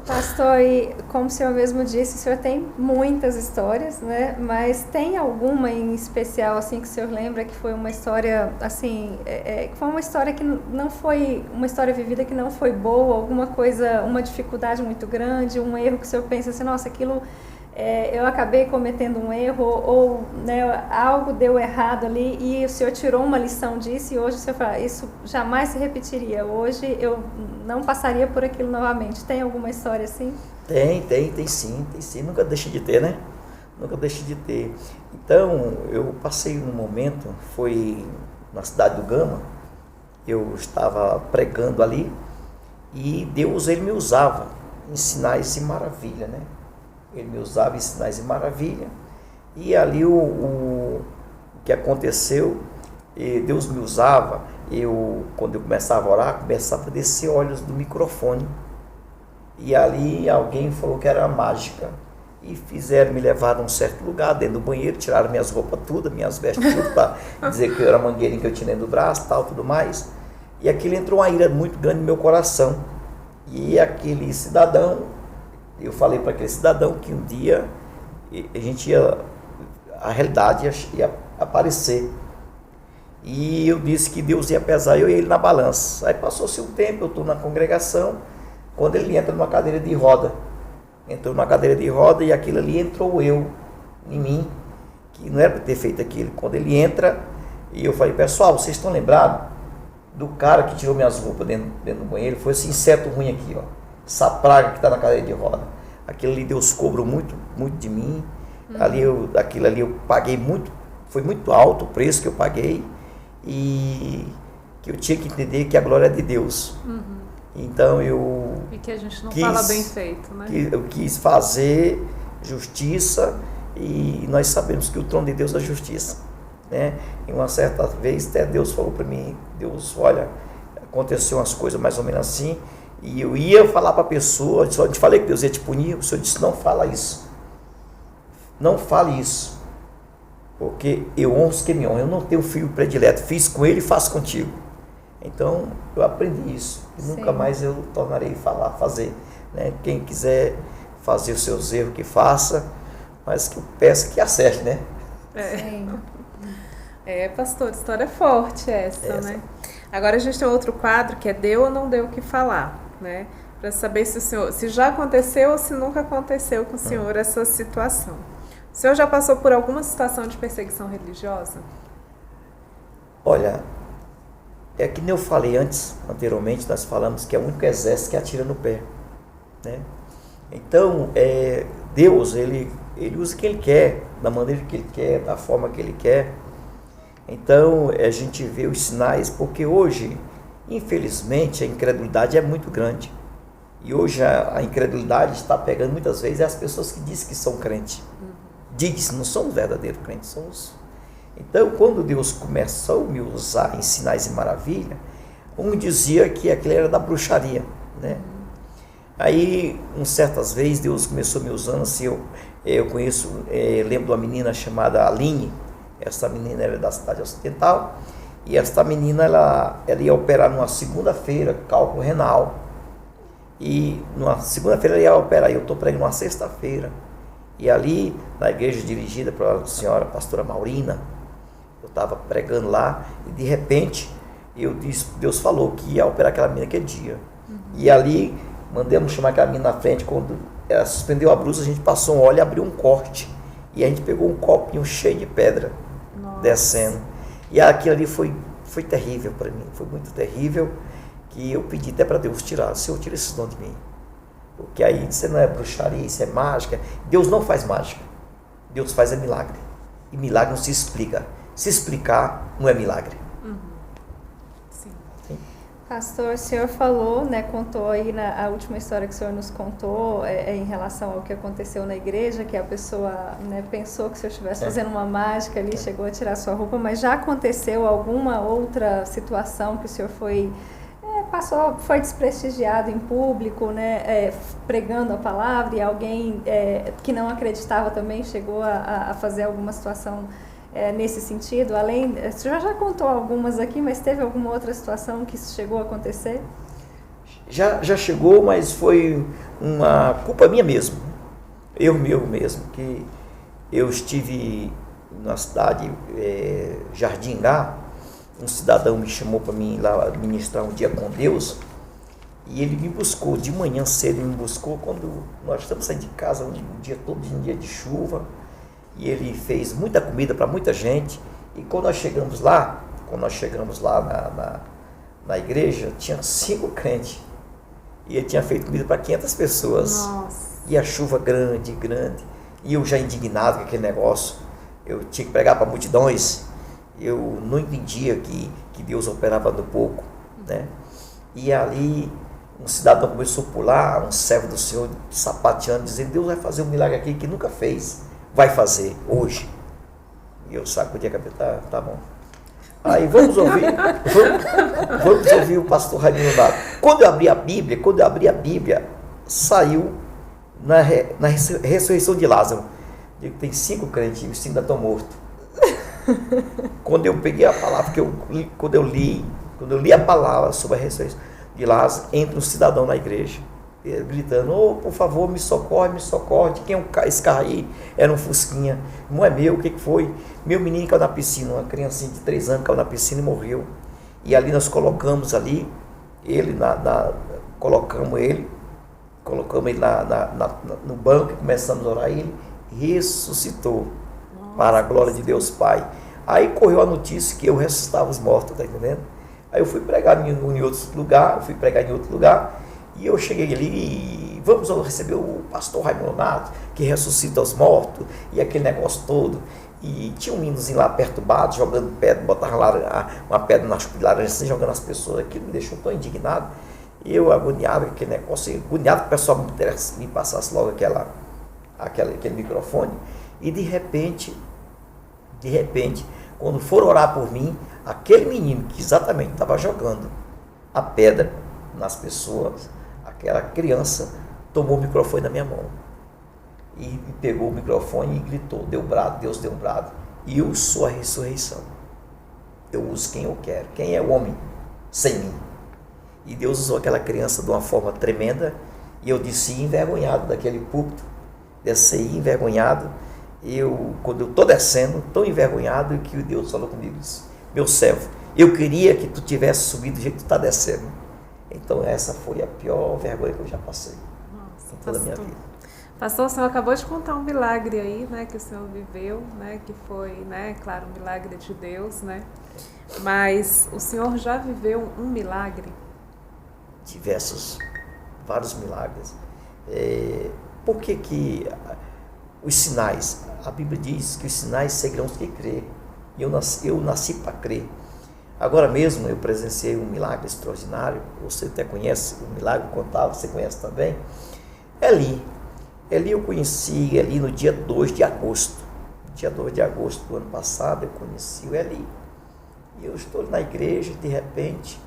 Pastor, e como o senhor mesmo disse, o senhor tem muitas histórias, né? Mas tem alguma em especial, assim, que o senhor lembra que foi uma história, assim, que foi uma história que não foi, uma história vivida que não foi boa, alguma coisa, uma dificuldade muito grande, um erro que o senhor pensa assim, nossa, aquilo, eu acabei cometendo um erro, ou né, algo deu errado ali e o senhor tirou uma lição disso e hoje o senhor fala, isso jamais se repetiria, hoje eu não passaria por aquilo novamente. Tem alguma história assim? Tem sim, nunca deixa de ter, né? Nunca deixa de ter. Então, eu passei um momento, foi na cidade do Gama, eu estava pregando ali e Deus, ele me usava em sinais e maravilha, né? Ele me usava em sinais e maravilha. E ali o que aconteceu, Deus me usava, quando eu começava a orar, começava a descer olhos do microfone. E ali alguém falou que era mágica. E me levar a um certo lugar, dentro do banheiro, tiraram minhas roupas tudo, minhas vestes tudo, para dizer que eu era a mangueirinha que eu tinha dentro do braço, tal, tudo mais. E aquilo entrou uma ira muito grande no meu coração. E aquele cidadão, eu falei para aquele cidadão que um dia a realidade ia aparecer. E eu disse que Deus ia pesar eu e ele na balança. Aí passou-se um tempo, eu estou na congregação, quando ele entra numa cadeira de roda. Entrou numa cadeira de roda e aquilo ali entrou em mim, que não era para ter feito aquilo. Quando ele entra, e eu falei, pessoal, vocês estão lembrados do cara que tirou minhas roupas dentro do banheiro? Foi esse inseto ruim aqui, ó. Essa praga que está na cadeira de roda. Aquilo ali Deus cobrou muito, muito de mim. Aquilo ali eu paguei muito, foi muito alto o preço que eu paguei. E que eu tinha que entender que a glória é de Deus. Então E que a gente não fala bem feito, né? Eu quis fazer justiça e nós sabemos que o trono de Deus é justiça, né? E uma certa vez até Deus falou para mim, Deus, olha, aconteceu umas coisas mais ou menos assim, e eu ia falar para a pessoa, eu te falei que Deus ia te punir, o Senhor disse, não fala isso, não fale isso, porque eu honro os que me honram, eu não tenho filho predileto, fiz com ele e faço contigo. Então eu aprendi isso, e nunca mais eu tornarei fazer, né? Quem quiser fazer os seus erros, que faça, mas que eu peço que acerte, né? Pastor, história forte essa, né? Agora a gente tem outro quadro que é deu ou não deu o que falar, né? Para saber se já aconteceu ou se nunca aconteceu com o senhor essa situação. O senhor já passou por alguma situação de perseguição religiosa? Olha, é que nem eu falei anteriormente, nós falamos que é o único exército que atira no pé, né? Então, Deus, ele usa quem ele quer, da maneira que ele quer, da forma que ele quer. Então, a gente vê os sinais, porque hoje, infelizmente, a incredulidade é muito grande. E hoje a incredulidade está pegando muitas vezes as pessoas que dizem que são crentes. Dizem, não são os verdadeiros crentes, são os... Então, quando Deus começou a me usar em sinais e maravilha, um dizia que aquilo era da bruxaria, né? Aí, certas vezes, Deus começou me usando assim, eu conheço, lembro de uma menina chamada Aline. Essa menina era da cidade ocidental, e essa menina, ela ia operar numa segunda-feira, cálculo renal, e numa segunda-feira ela ia operar, e eu estou pregando numa sexta-feira, e ali, na igreja dirigida pela senhora pastora Maurina, eu estava pregando lá, e de repente, Deus falou que ia operar aquela menina aquele dia, e ali, mandamos chamar aquela menina na frente, quando ela suspendeu a blusa, a gente passou um óleo e abriu um corte, e a gente pegou um copinho cheio de pedra, descendo, e aquilo ali foi terrível para mim, foi muito terrível, que eu pedi até para Deus tirar, Senhor, tira esse dom de mim, Porque aí você não é bruxaria, isso é mágica. Deus não faz mágica. Deus faz é milagre. E milagre não se explica. Se explicar, não é milagre. Sim. Pastor, o senhor falou, né, contou aí a última história que o senhor nos contou em relação ao que aconteceu na igreja, que a pessoa, né, pensou que o senhor estivesse fazendo uma mágica ali, chegou a tirar sua roupa, mas já aconteceu alguma outra situação que o senhor foi desprestigiado em público, né, pregando a palavra, e alguém que não acreditava também chegou a fazer alguma situação nesse sentido? Além, o senhor já contou algumas aqui, mas teve alguma outra situação que isso chegou a acontecer? Já chegou, mas foi uma culpa minha mesmo. Eu mesmo, que eu estive na cidade, Jardingá. Um cidadão me chamou para mim lá ministrar um dia com Deus, e ele me buscou de manhã cedo, me buscou quando nós estamos saindo de casa um dia todo, um dia de chuva, e ele fez muita comida para muita gente. E quando nós chegamos lá na igreja, tinha 5 crentes, e ele tinha feito comida para 500 pessoas. Nossa. E a chuva grande, e eu já indignado com aquele negócio, eu tinha que pregar para multidões. Eu não entendia que Deus operava no pouco, né? E ali um cidadão começou a pular, um servo do Senhor sapateando, dizendo: Deus vai fazer um milagre aqui que nunca fez, vai fazer hoje. E eu sacudi a cabeça, tá bom. Aí vamos ouvir o pastor Raimundo Nonato. Quando eu abri a Bíblia, saiu na ressurreição de Lázaro. Digo, tem 5 crentes e os 5 ainda estão mortos. Quando eu peguei a palavra, quando eu li a palavra sobre a ressurreição de Lázaro, entra um cidadão na igreja, gritando: oh, por favor, me socorre, de quem é esse carro aí? Era um Fusquinha, não é meu, o que foi? Meu menino caiu na piscina, uma criancinha de 3 anos caiu na piscina e morreu. E ali nós colocamos ele colocamos ele no banco e começamos a orar, e ele ressuscitou. Para a glória de Deus Pai. Aí correu a notícia que eu ressuscitava os mortos, tá entendendo? Aí eu fui pregar em outro lugar, e eu cheguei ali e vamos receber o pastor Raimundo Nonato, que ressuscita os mortos, e aquele negócio todo. E tinha um meninozinho lá perturbado, jogando pedra, botava uma pedra na chupa de laranja, assim, jogando as pessoas. Aquilo me deixou tão indignado. E eu agoniado com aquele negócio, agoniado que o pessoal me passasse logo aquele microfone. E de repente, quando foram orar por mim, aquele menino que exatamente estava jogando a pedra nas pessoas, aquela criança tomou o microfone da minha mão e pegou o microfone e gritou, Deus deu um brado: eu sou a ressurreição, eu uso quem eu quero. Quem é o homem sem mim? E Deus usou aquela criança de uma forma tremenda, e eu desci envergonhado daquele púlpito, desci envergonhado. Quando eu estou descendo, tão envergonhado, que Deus falou comigo, disse: meu servo, eu queria que tu tivesse subido do jeito que tu está descendo. Então essa foi a pior vergonha que eu já passei. Nossa, em toda a minha vida. Pastor, o senhor acabou de contar um milagre aí, né, que o senhor viveu, né, que foi, né, claro, um milagre de Deus, né? Mas o senhor já viveu um milagre? Vários milagres. Por que os sinais? A Bíblia diz que os sinais seguirão os que crê. E eu nasci para crer. Agora mesmo eu presenciei um milagre extraordinário. Você até conhece o milagre contado, você conhece também. Eli eu conheci Eli no dia 2 de agosto. Dia 2 de agosto do ano passado eu conheci o Eli. E eu estou na igreja, de repente,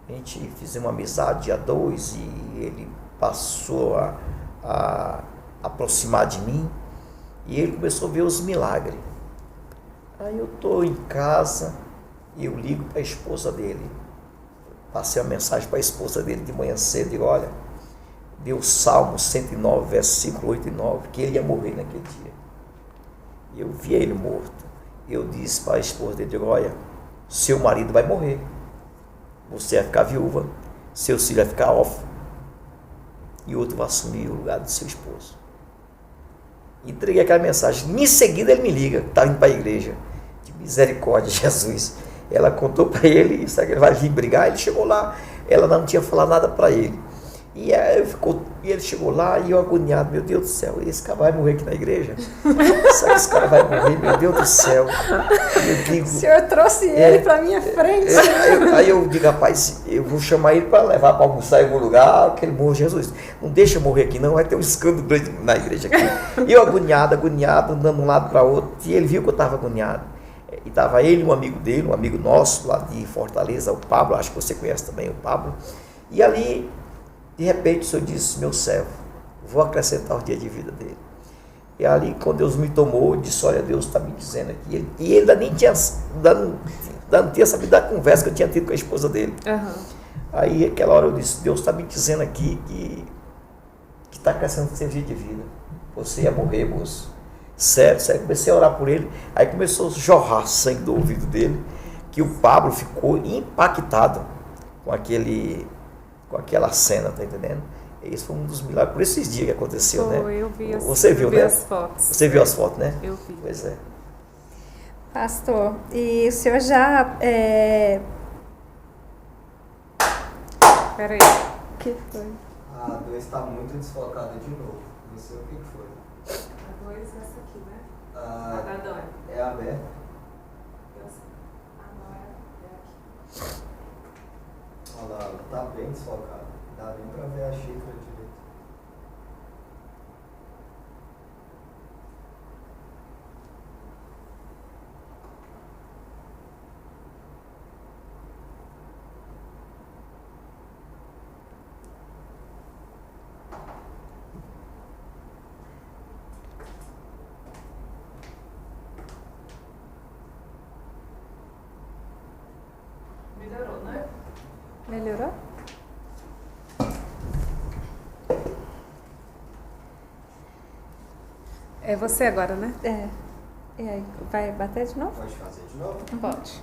a gente fez uma amizade dia 2 e ele passou a aproximar de mim. E ele começou a ver os milagres. Aí eu estou em casa e eu ligo para a esposa dele. Passei uma mensagem para a esposa dele de manhã cedo e digo: olha, deu o Salmo 109, versículo 8 e 9, que ele ia morrer naquele dia. E eu vi ele morto. Eu disse para a esposa dele, digo: olha, seu marido vai morrer. Você vai ficar viúva, seu filho vai ficar órfão, e outro vai assumir o lugar do seu esposo. Entreguei aquela mensagem. Em seguida ele me liga, estava indo para a igreja. De misericórdia, Jesus. Ela contou para ele, sabe que ele vai vir brigar. Ele chegou lá, ela não tinha falado nada para ele. E aí ficou E ele chegou lá e eu agoniado, meu Deus do céu, esse cara vai morrer aqui na igreja? Será que esse cara vai morrer? Meu Deus do céu. Eu digo, o senhor trouxe ele para minha frente. Aí eu digo, rapaz, eu vou chamar ele para levar para almoçar em algum lugar, que ele morra, Jesus. Não deixa eu morrer aqui não, vai ter um escândalo grande na igreja aqui. E eu agoniado, andando de um lado para outro, e ele viu que eu estava agoniado. E estava ele e um amigo dele, um amigo nosso lá de Fortaleza, o Pablo, acho que você conhece também o Pablo. E ali, de repente, o Senhor disse, meu servo, vou acrescentar os dias de vida dele. E ali, quando Deus me tomou, eu disse, olha, Deus está me dizendo aqui. E ele ainda nem tinha, não tinha sabido da conversa que eu tinha tido com a esposa dele. Uhum. Aí, aquela hora eu disse, Deus está me dizendo aqui que está acrescentando seu dia de vida. Você ia morrer, moço. Sério, comecei a orar por ele. Aí começou a jorrar sangue do ouvido dele, que o Pablo ficou impactado com aquela cena, tá entendendo? Esse foi um dos milagres, por esses dias que aconteceu, né? Eu vi Você viu, né? As fotos. Você viu as fotos, né? Eu vi. Pois é. Pastor, e o senhor já... Peraí. O que foi? A 2 está muito desfocada de novo. Não sei o que foi. A 2 essa aqui, né? Ah, A da é aberta. Olha lá, ela está bem desfocada. Dá nem para ver a xícara direito. Melhorou, né? Melhorou? É você agora, né? É. E aí, vai bater de novo? Pode fazer de novo? Pode.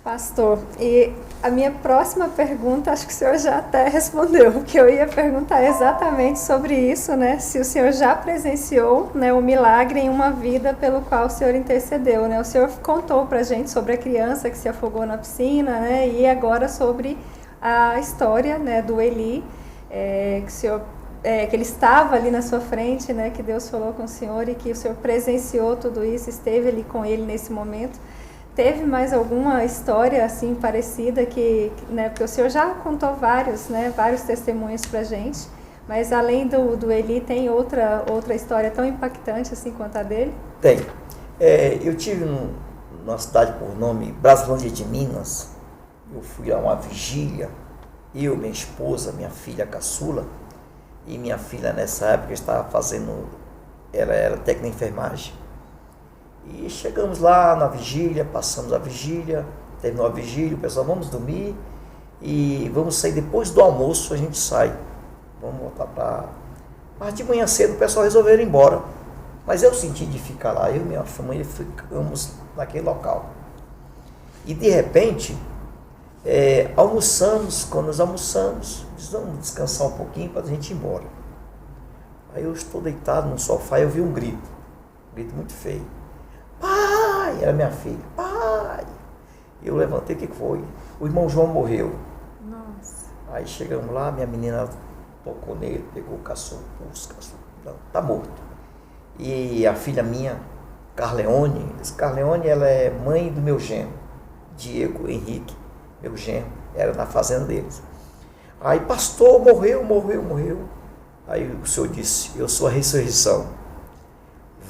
Pastor, e a minha próxima pergunta, acho que o senhor já até respondeu, que eu ia perguntar exatamente sobre isso, né? Se o senhor já presenciou, né, o milagre em uma vida pelo qual o senhor intercedeu, né? O senhor contou pra gente sobre a criança que se afogou na piscina, né? E agora sobre a história, né, do Eli, que o senhor... que ele estava ali na sua frente, né, que Deus falou com o senhor e que o senhor presenciou tudo isso, esteve ali com ele nesse momento. Teve mais alguma história assim parecida né, porque o senhor já contou vários testemunhos pra gente, mas além do Eli, tem outra história tão impactante assim quanto a dele? Tem. Eu tive numa cidade por nome Brasilândia de Minas. Eu fui a uma vigília, eu, minha esposa, minha filha caçula, e minha filha nessa época estava ela era técnica de enfermagem. E chegamos lá na vigília, passamos a vigília, terminou a vigília, o pessoal, vamos dormir e vamos sair depois do almoço, a gente sai. Vamos voltar para... Mas de manhã cedo o pessoal resolveu ir embora. Mas eu senti de ficar lá, eu e minha família ficamos naquele local. E de repente, almoçamos, quando nós almoçamos, vamos descansar um pouquinho para a gente ir embora. Aí eu estou deitado no sofá e eu vi um grito muito feio. Pai! Era minha filha. Pai! Eu levantei, o que foi? O irmão João morreu. Nossa. Aí chegamos lá, minha menina tocou nele, pegou o caçou, não, tá morto. E a filha minha, Carleone, ela é mãe do meu genro, Diego Henrique, meu genro, era na fazenda deles. Aí, pastor, morreu. Aí o Senhor disse, eu sou a ressurreição,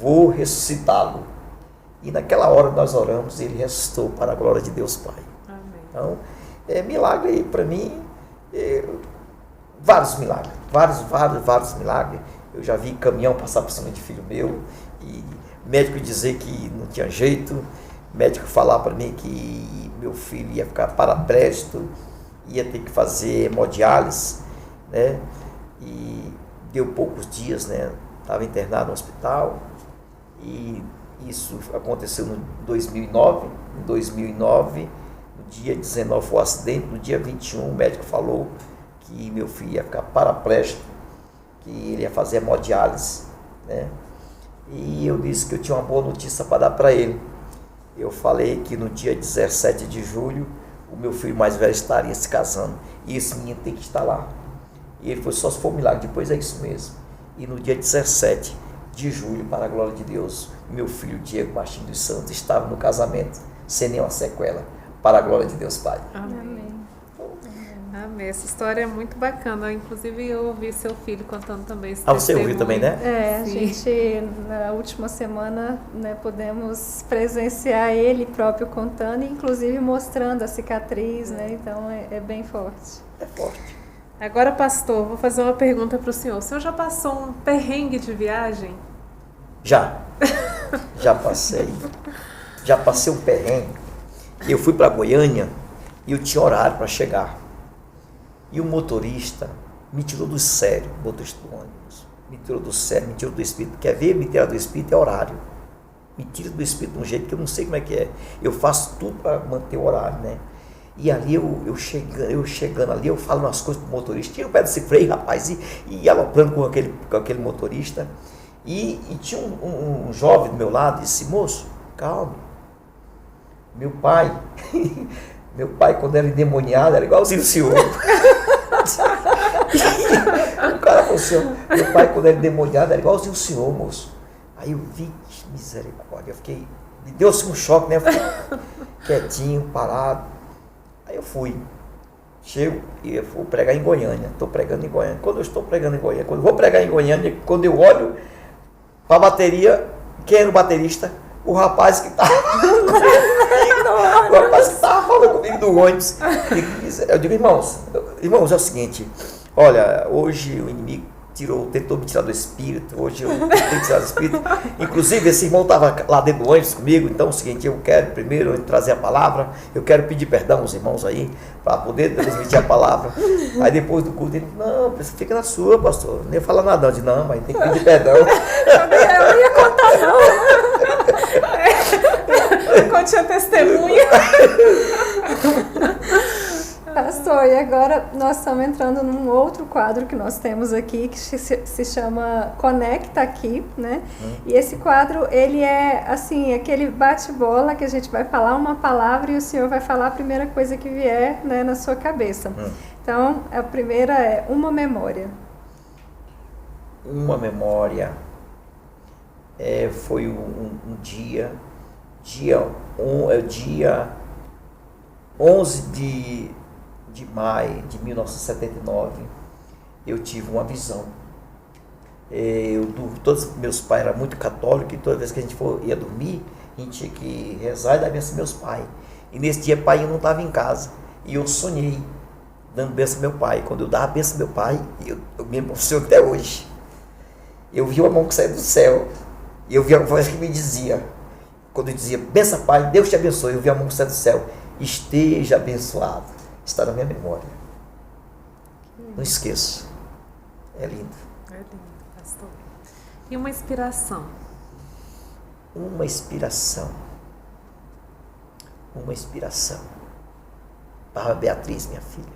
vou ressuscitá-lo. E naquela hora nós oramos, ele ressuscitou para a glória de Deus Pai. Amém. Então, milagre para mim, vários milagres, vários milagres. Eu já vi caminhão passar por cima de filho meu, e médico dizer que não tinha jeito, médico falar para mim que meu filho ia ficar paraplégico, ia ter que fazer hemodiálise, né? E deu poucos dias, né? Estava internado no hospital, e isso aconteceu em 2009. Em 2009, no dia 19 foi o acidente, no dia 21 o médico falou que meu filho ia ficar paraplégico, que ele ia fazer hemodiálise, né? E eu disse que eu tinha uma boa notícia para dar para ele. Eu falei que no dia 17 de julho o meu filho mais velho estaria se casando. e esse menino tem que estar lá. E ele foi só se for um milagre, depois é isso mesmo. E no dia 17 de julho, para a glória de Deus, meu filho Diego Martins dos Santos estava no casamento, sem nenhuma sequela, para a glória de Deus Pai. Amém. Amém. Essa história é muito bacana. Inclusive, eu ouvi seu filho contando também esse Você testemunho. ouviu também, né? É, a Sim. gente, na última semana, né, podemos presenciar ele próprio contando, e inclusive mostrando a cicatriz, né? Então é bem forte. É forte. Agora, pastor, vou fazer uma pergunta para o senhor. O senhor já passou um perrengue de viagem? Já passei. Já passei um perrengue. Eu fui para Goiânia e eu tinha horário para chegar. E o motorista me tirou do sério, o motorista do ônibus. Me tirou do sério, me tirou do espírito. Quer ver? Me tirar do espírito é horário. Me tira do espírito de um jeito que eu não sei como é que é. Eu faço tudo para manter o horário, né? E ali eu chegando ali, eu falo umas coisas pro motorista, tira o pé desse freio, rapaz, e aloprando com aquele motorista. E tinha um jovem do meu lado, disse, moço, calma. Meu pai, quando era endemoniado, era igualzinho o senhor. O cara falou assim, meu pai, quando era endemoniado, era igualzinho o senhor, moço. Aí eu vi, misericórdia, me deu assim um choque, né? Eu fiquei quietinho, parado. Aí eu chego e eu vou pregar em Goiânia, estou pregando em Goiânia. Quando eu estou pregando em Goiânia, quando eu vou pregar em Goiânia, quando eu olho para a bateria, quem era o baterista? O rapaz que estava falando comigo do ônibus. Eu digo, irmãos, é o seguinte, olha, hoje o inimigo tentou me tirar do espírito, hoje eu tentei tirar do espírito. Inclusive, esse irmão estava lá dentro do ônibus comigo, então é o seguinte, eu quero primeiro trazer a palavra, eu quero pedir perdão aos irmãos aí, para poder transmitir a palavra. Aí depois do culto, ele não, fica na sua, pastor, nem falar nada, eu disse, não, mas tem que pedir perdão. Eu ia contar, não. Eu conte a testemunha. Pastor, e agora nós estamos entrando num outro quadro que nós temos aqui, que se chama Conecta Aqui, né? E esse quadro, ele é, assim, aquele bate-bola que a gente vai falar uma palavra e o senhor vai falar a primeira coisa que vier, né, na sua cabeça. Então, a primeira é uma memória. Uma memória foi um dia 11 de maio de 1979, eu tive uma visão. Todos meus pais eram muito católicos e toda vez que a gente ia dormir, a gente tinha que rezar e dar bênção aos meus pais. E nesse dia, pai não estava em casa. E eu sonhei dando bênção ao meu pai. Quando eu dava a bênção ao meu pai, eu me emociono até hoje. Eu vi uma mão que saía do céu. E eu vi uma voz que me dizia, quando eu dizia, benção pai, Deus te abençoe, eu vi a mão que saía do céu. Esteja abençoado. Está na minha memória. Não esqueço. É lindo. É lindo, pastor. E uma inspiração? Uma inspiração. Para a Beatriz, minha filha.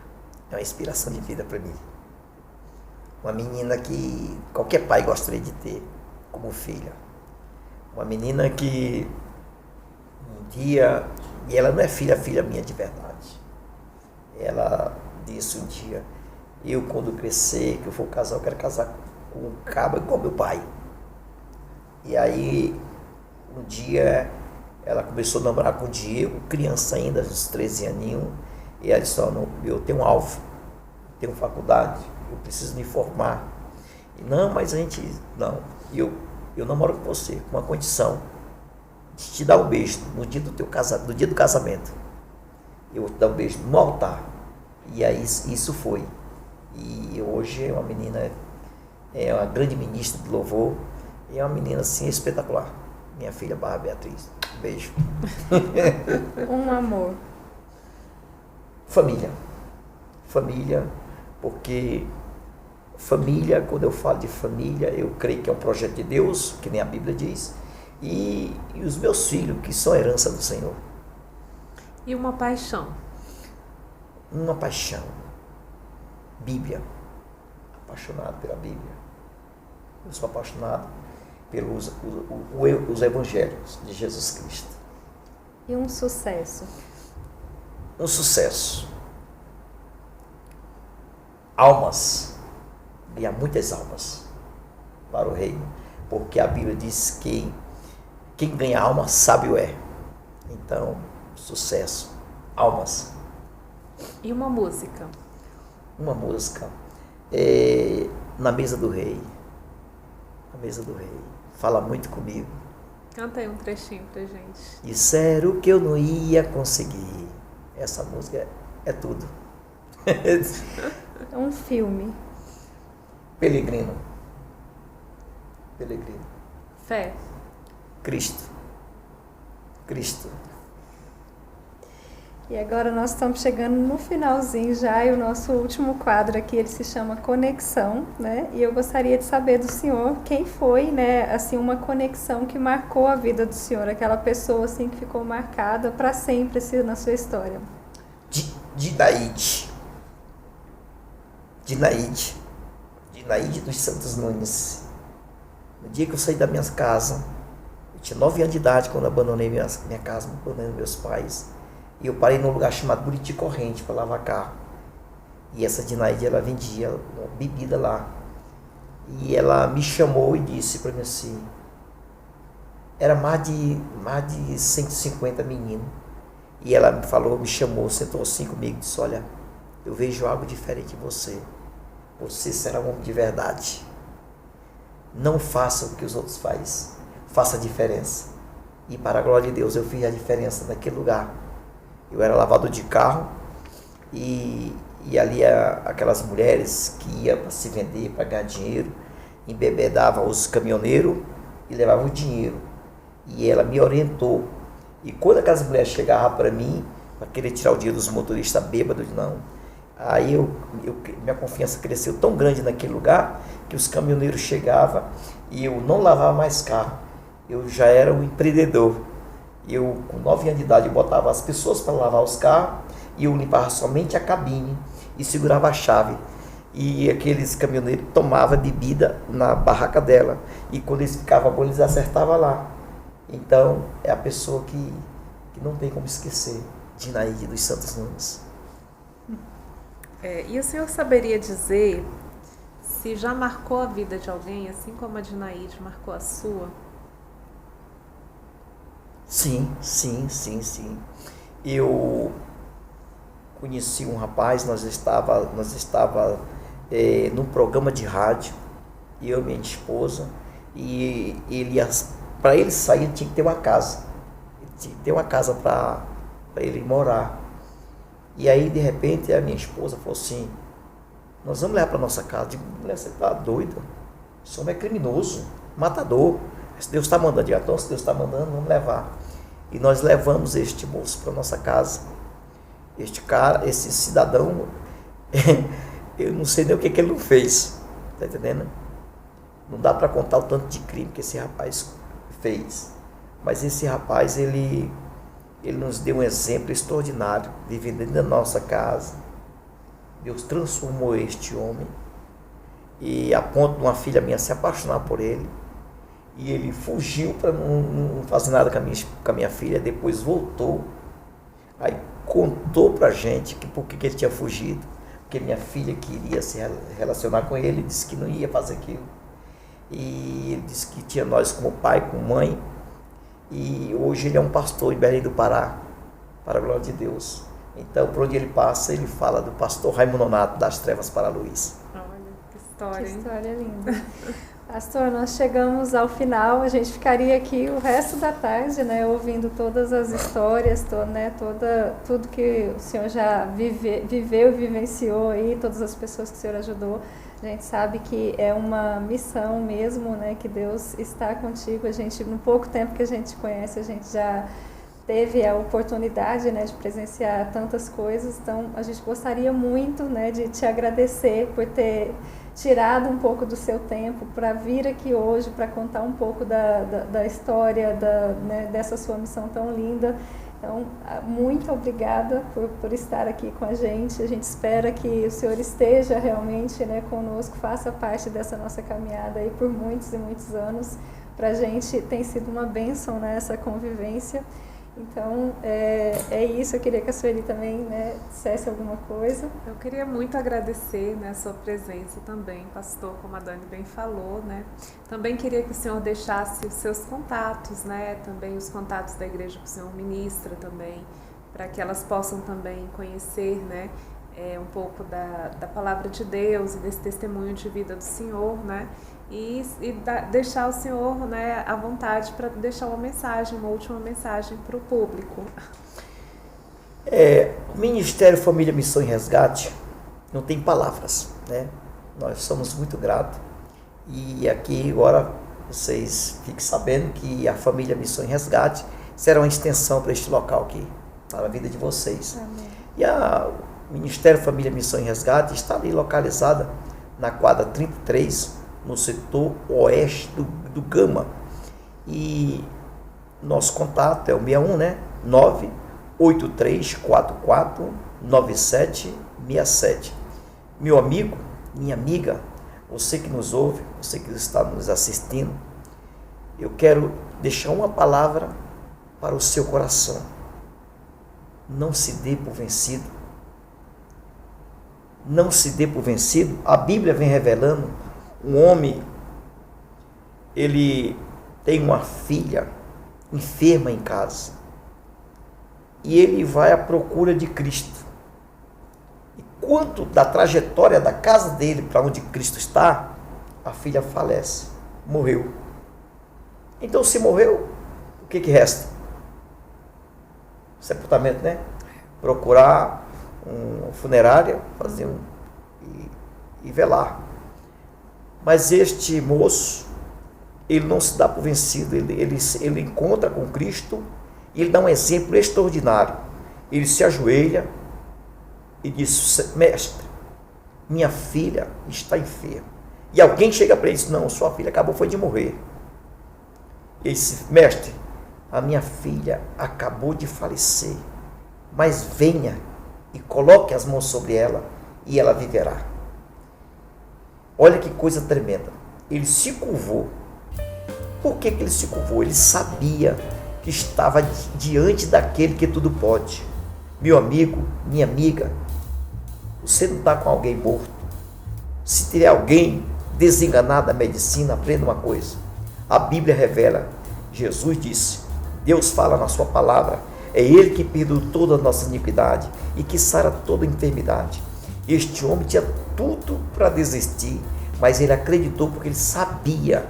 É uma inspiração de vida para mim. Uma menina que qualquer pai gostaria de ter como filha. Uma menina que um dia... E ela não é filha minha de verdade. Ela disse um dia, eu quando crescer, que eu for casar, eu quero casar com um cabra igual meu pai. E aí, um dia, ela começou a namorar com o Diego, criança ainda, uns 13 aninhos, e ela disse, eu tenho um alvo, tenho faculdade, eu preciso me formar. E, não, mas eu namoro com você, com uma condição, de te dar um beijo no dia do casamento. Eu vou te dar um beijo no altar. E aí isso foi. E hoje é uma menina, é uma grande ministra de louvor, e é uma menina assim espetacular. Minha filha Barra Beatriz. Beijo. Um amor. Família, porque família, quando eu falo de família, eu creio que é um projeto de Deus, que nem a Bíblia diz, e os meus filhos, que são herança do Senhor. E uma paixão? Uma paixão. Bíblia. Apaixonado pela Bíblia. Eu sou apaixonado pelos os evangelhos de Jesus Cristo. E um sucesso? Um sucesso. almas, ganhar muitas almas para o reino, porque a Bíblia diz que quem ganha alma, sábio é. Então, sucesso, almas. E uma música? Uma música, Na Mesa do Rei. Na Mesa do Rei. Fala muito comigo. Canta aí um trechinho pra gente. Disseram que eu não ia conseguir. Essa música é tudo. É um filme. Peregrino. Peregrino. Fé. Cristo. Cristo. E agora nós estamos chegando no finalzinho já, e o nosso último quadro aqui, ele se chama Conexão, né? E eu gostaria de saber do senhor quem foi, né, assim, uma conexão que marcou a vida do senhor, aquela pessoa assim que ficou marcada para sempre assim, na sua história. Dinaide. Dinaide dos Santos Nunes. No dia que eu saí da minha casa, eu tinha 9 anos de idade quando abandonei minha casa, abandonei meus pais. E eu parei num lugar chamado Buriti Corrente para lavar carro. E essa Dinaide, ela vendia bebida lá. E ela me chamou e disse para mim assim, era mais de 150 meninos. E ela me falou, me chamou, sentou assim comigo e disse, olha, eu vejo algo diferente em você. Você será um homem de verdade. Não faça o que os outros fazem. Faça a diferença. E para a glória de Deus, eu fiz a diferença naquele lugar. Eu era lavador de carro e ali aquelas mulheres que iam para se vender, para ganhar dinheiro, embebedavam os caminhoneiros e levavam o dinheiro. E ela me orientou. E quando aquelas mulheres chegavam para mim, para querer tirar o dinheiro dos motoristas bêbados, não. Aí minha confiança cresceu tão grande naquele lugar que os caminhoneiros chegavam e eu não lavava mais carro. Eu já era um empreendedor. Eu, com 9 anos de idade, eu botava as pessoas para lavar os carros e eu limpava somente a cabine e segurava a chave. E aqueles caminhoneiros tomavam bebida na barraca dela. E quando eles ficavam bons, eles acertavam lá. Então, é a pessoa que não tem como esquecer, Dinaide dos Santos Nunes. E o senhor saberia dizer se já marcou a vida de alguém, assim como a Dinaide marcou a sua? Sim. Eu conheci um rapaz, nós estava num programa de rádio, eu e minha esposa, e para ele sair tinha que ter uma casa. Ele tinha que ter uma casa para ele morar. E aí, de repente, a minha esposa falou assim, nós vamos levar para nossa casa. Eu digo, mulher, você está doida? Esse homem é criminoso, matador. Se Deus está mandando, então se Deus está mandando, vamos levar. E nós levamos este moço para nossa casa. Esse cidadão, eu não sei nem o que ele não fez, tá entendendo? Não dá para contar o tanto de crime que esse rapaz fez. Mas esse rapaz, ele nos deu um exemplo extraordinário, vivendo dentro da nossa casa. Deus transformou este homem, e a ponto de uma filha minha se apaixonar por ele. E ele fugiu para não fazer nada com a minha filha, depois voltou. Aí contou pra gente por que ele tinha fugido. Porque minha filha queria se relacionar com ele, disse que não ia fazer aquilo. E ele disse que tinha nós como pai, como mãe. E hoje ele é um pastor em Belém do Pará, para a glória de Deus. Então, por onde ele passa, ele fala do pastor Raimundo Nonato, das trevas para a luz. Olha, que história, Que hein? história linda. Pastor, nós chegamos ao final, a gente ficaria aqui o resto da tarde, né, ouvindo todas as histórias, tudo que o senhor já viveu e vivenciou aí, todas as pessoas que o senhor ajudou. A gente sabe que é uma missão mesmo, né, que Deus está contigo. A gente, no pouco tempo que a gente conhece, a gente já teve a oportunidade, né, de presenciar tantas coisas. Então, a gente gostaria muito, né, de te agradecer por ter tirado um pouco do seu tempo para vir aqui hoje, para contar um pouco da história, né, dessa sua missão tão linda. Então, muito obrigada por estar aqui com a gente. A gente espera que o senhor esteja realmente, né, conosco, faça parte dessa nossa caminhada aí por muitos e muitos anos. Para a gente tem sido uma bênção, né, essa convivência. Então, é isso. Eu queria que a Sueli também, né, dissesse alguma coisa. Eu queria muito agradecer, né, a sua presença também, pastor, como a Dani bem falou, né. Também queria que o senhor deixasse os seus contatos, né, também os contatos da igreja que o senhor ministra também, para que elas possam também conhecer, né, um pouco da palavra de Deus e desse testemunho de vida do senhor, né, e deixar o senhor, né, à vontade para deixar uma última mensagem para o público. O Ministério Família, Missão e Resgate não tem palavras, né? Nós somos muito gratos. E aqui agora vocês fiquem sabendo que a Família, Missão e Resgate será uma extensão para este local aqui, para a vida de vocês. Amém. E o Ministério Família, Missão e Resgate está ali localizada na quadra 33, no setor oeste do Gama. E nosso contato é o 61, né? 983449767. Meu amigo, minha amiga, você que nos ouve, você que está nos assistindo, eu quero deixar uma palavra para o seu coração. Não se dê por vencido. Não se dê por vencido. A Bíblia vem revelando um homem, ele tem uma filha enferma em casa e ele vai à procura de Cristo. E quanto da trajetória da casa dele para onde Cristo está, a filha falece, morreu. Então, se morreu, o que resta? Sepultamento, né? Procurar uma funerária, fazer e velar. Mas este moço, ele não se dá por vencido, ele encontra com Cristo e ele dá um exemplo extraordinário. Ele se ajoelha e diz: mestre, minha filha está enferma. E alguém chega para ele e diz: não, sua filha acabou foi de morrer. Ele disse: mestre, a minha filha acabou de falecer, mas venha e coloque as mãos sobre ela e ela viverá. Olha que coisa tremenda. Ele se curvou. Por que ele se curvou? Ele sabia que estava diante daquele que tudo pode. Meu amigo, minha amiga, você não está com alguém morto. Se tiver alguém desenganado da medicina, aprenda uma coisa. A Bíblia revela, Jesus disse, Deus fala na sua palavra, é Ele que perdoa toda a nossa iniquidade e que sara toda enfermidade. Este homem tinha tudo para desistir, mas ele acreditou porque ele sabia.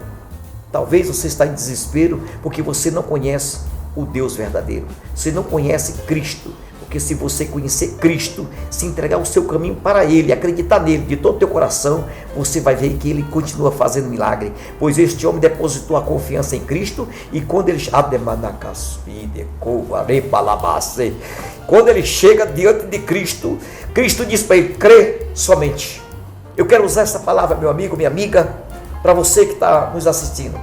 Talvez você está em desespero porque você não conhece o Deus verdadeiro. Você não conhece Cristo. Porque se você conhecer Cristo, se entregar o seu caminho para Ele, acreditar nele de todo o teu coração, você vai ver que Ele continua fazendo milagre. Pois este homem depositou a confiança em Cristo e quando ele chega diante de Cristo, Cristo diz para ele: crê somente. Eu quero usar essa palavra, meu amigo, minha amiga, para você que está nos assistindo.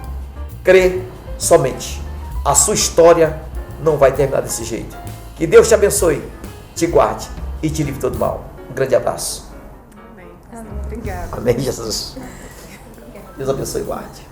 Crê somente. A sua história não vai terminar desse jeito. Que Deus te abençoe, te guarde e te livre de todo mal. Um grande abraço. Amém. Obrigada. Amém, Jesus. Deus abençoe e guarde.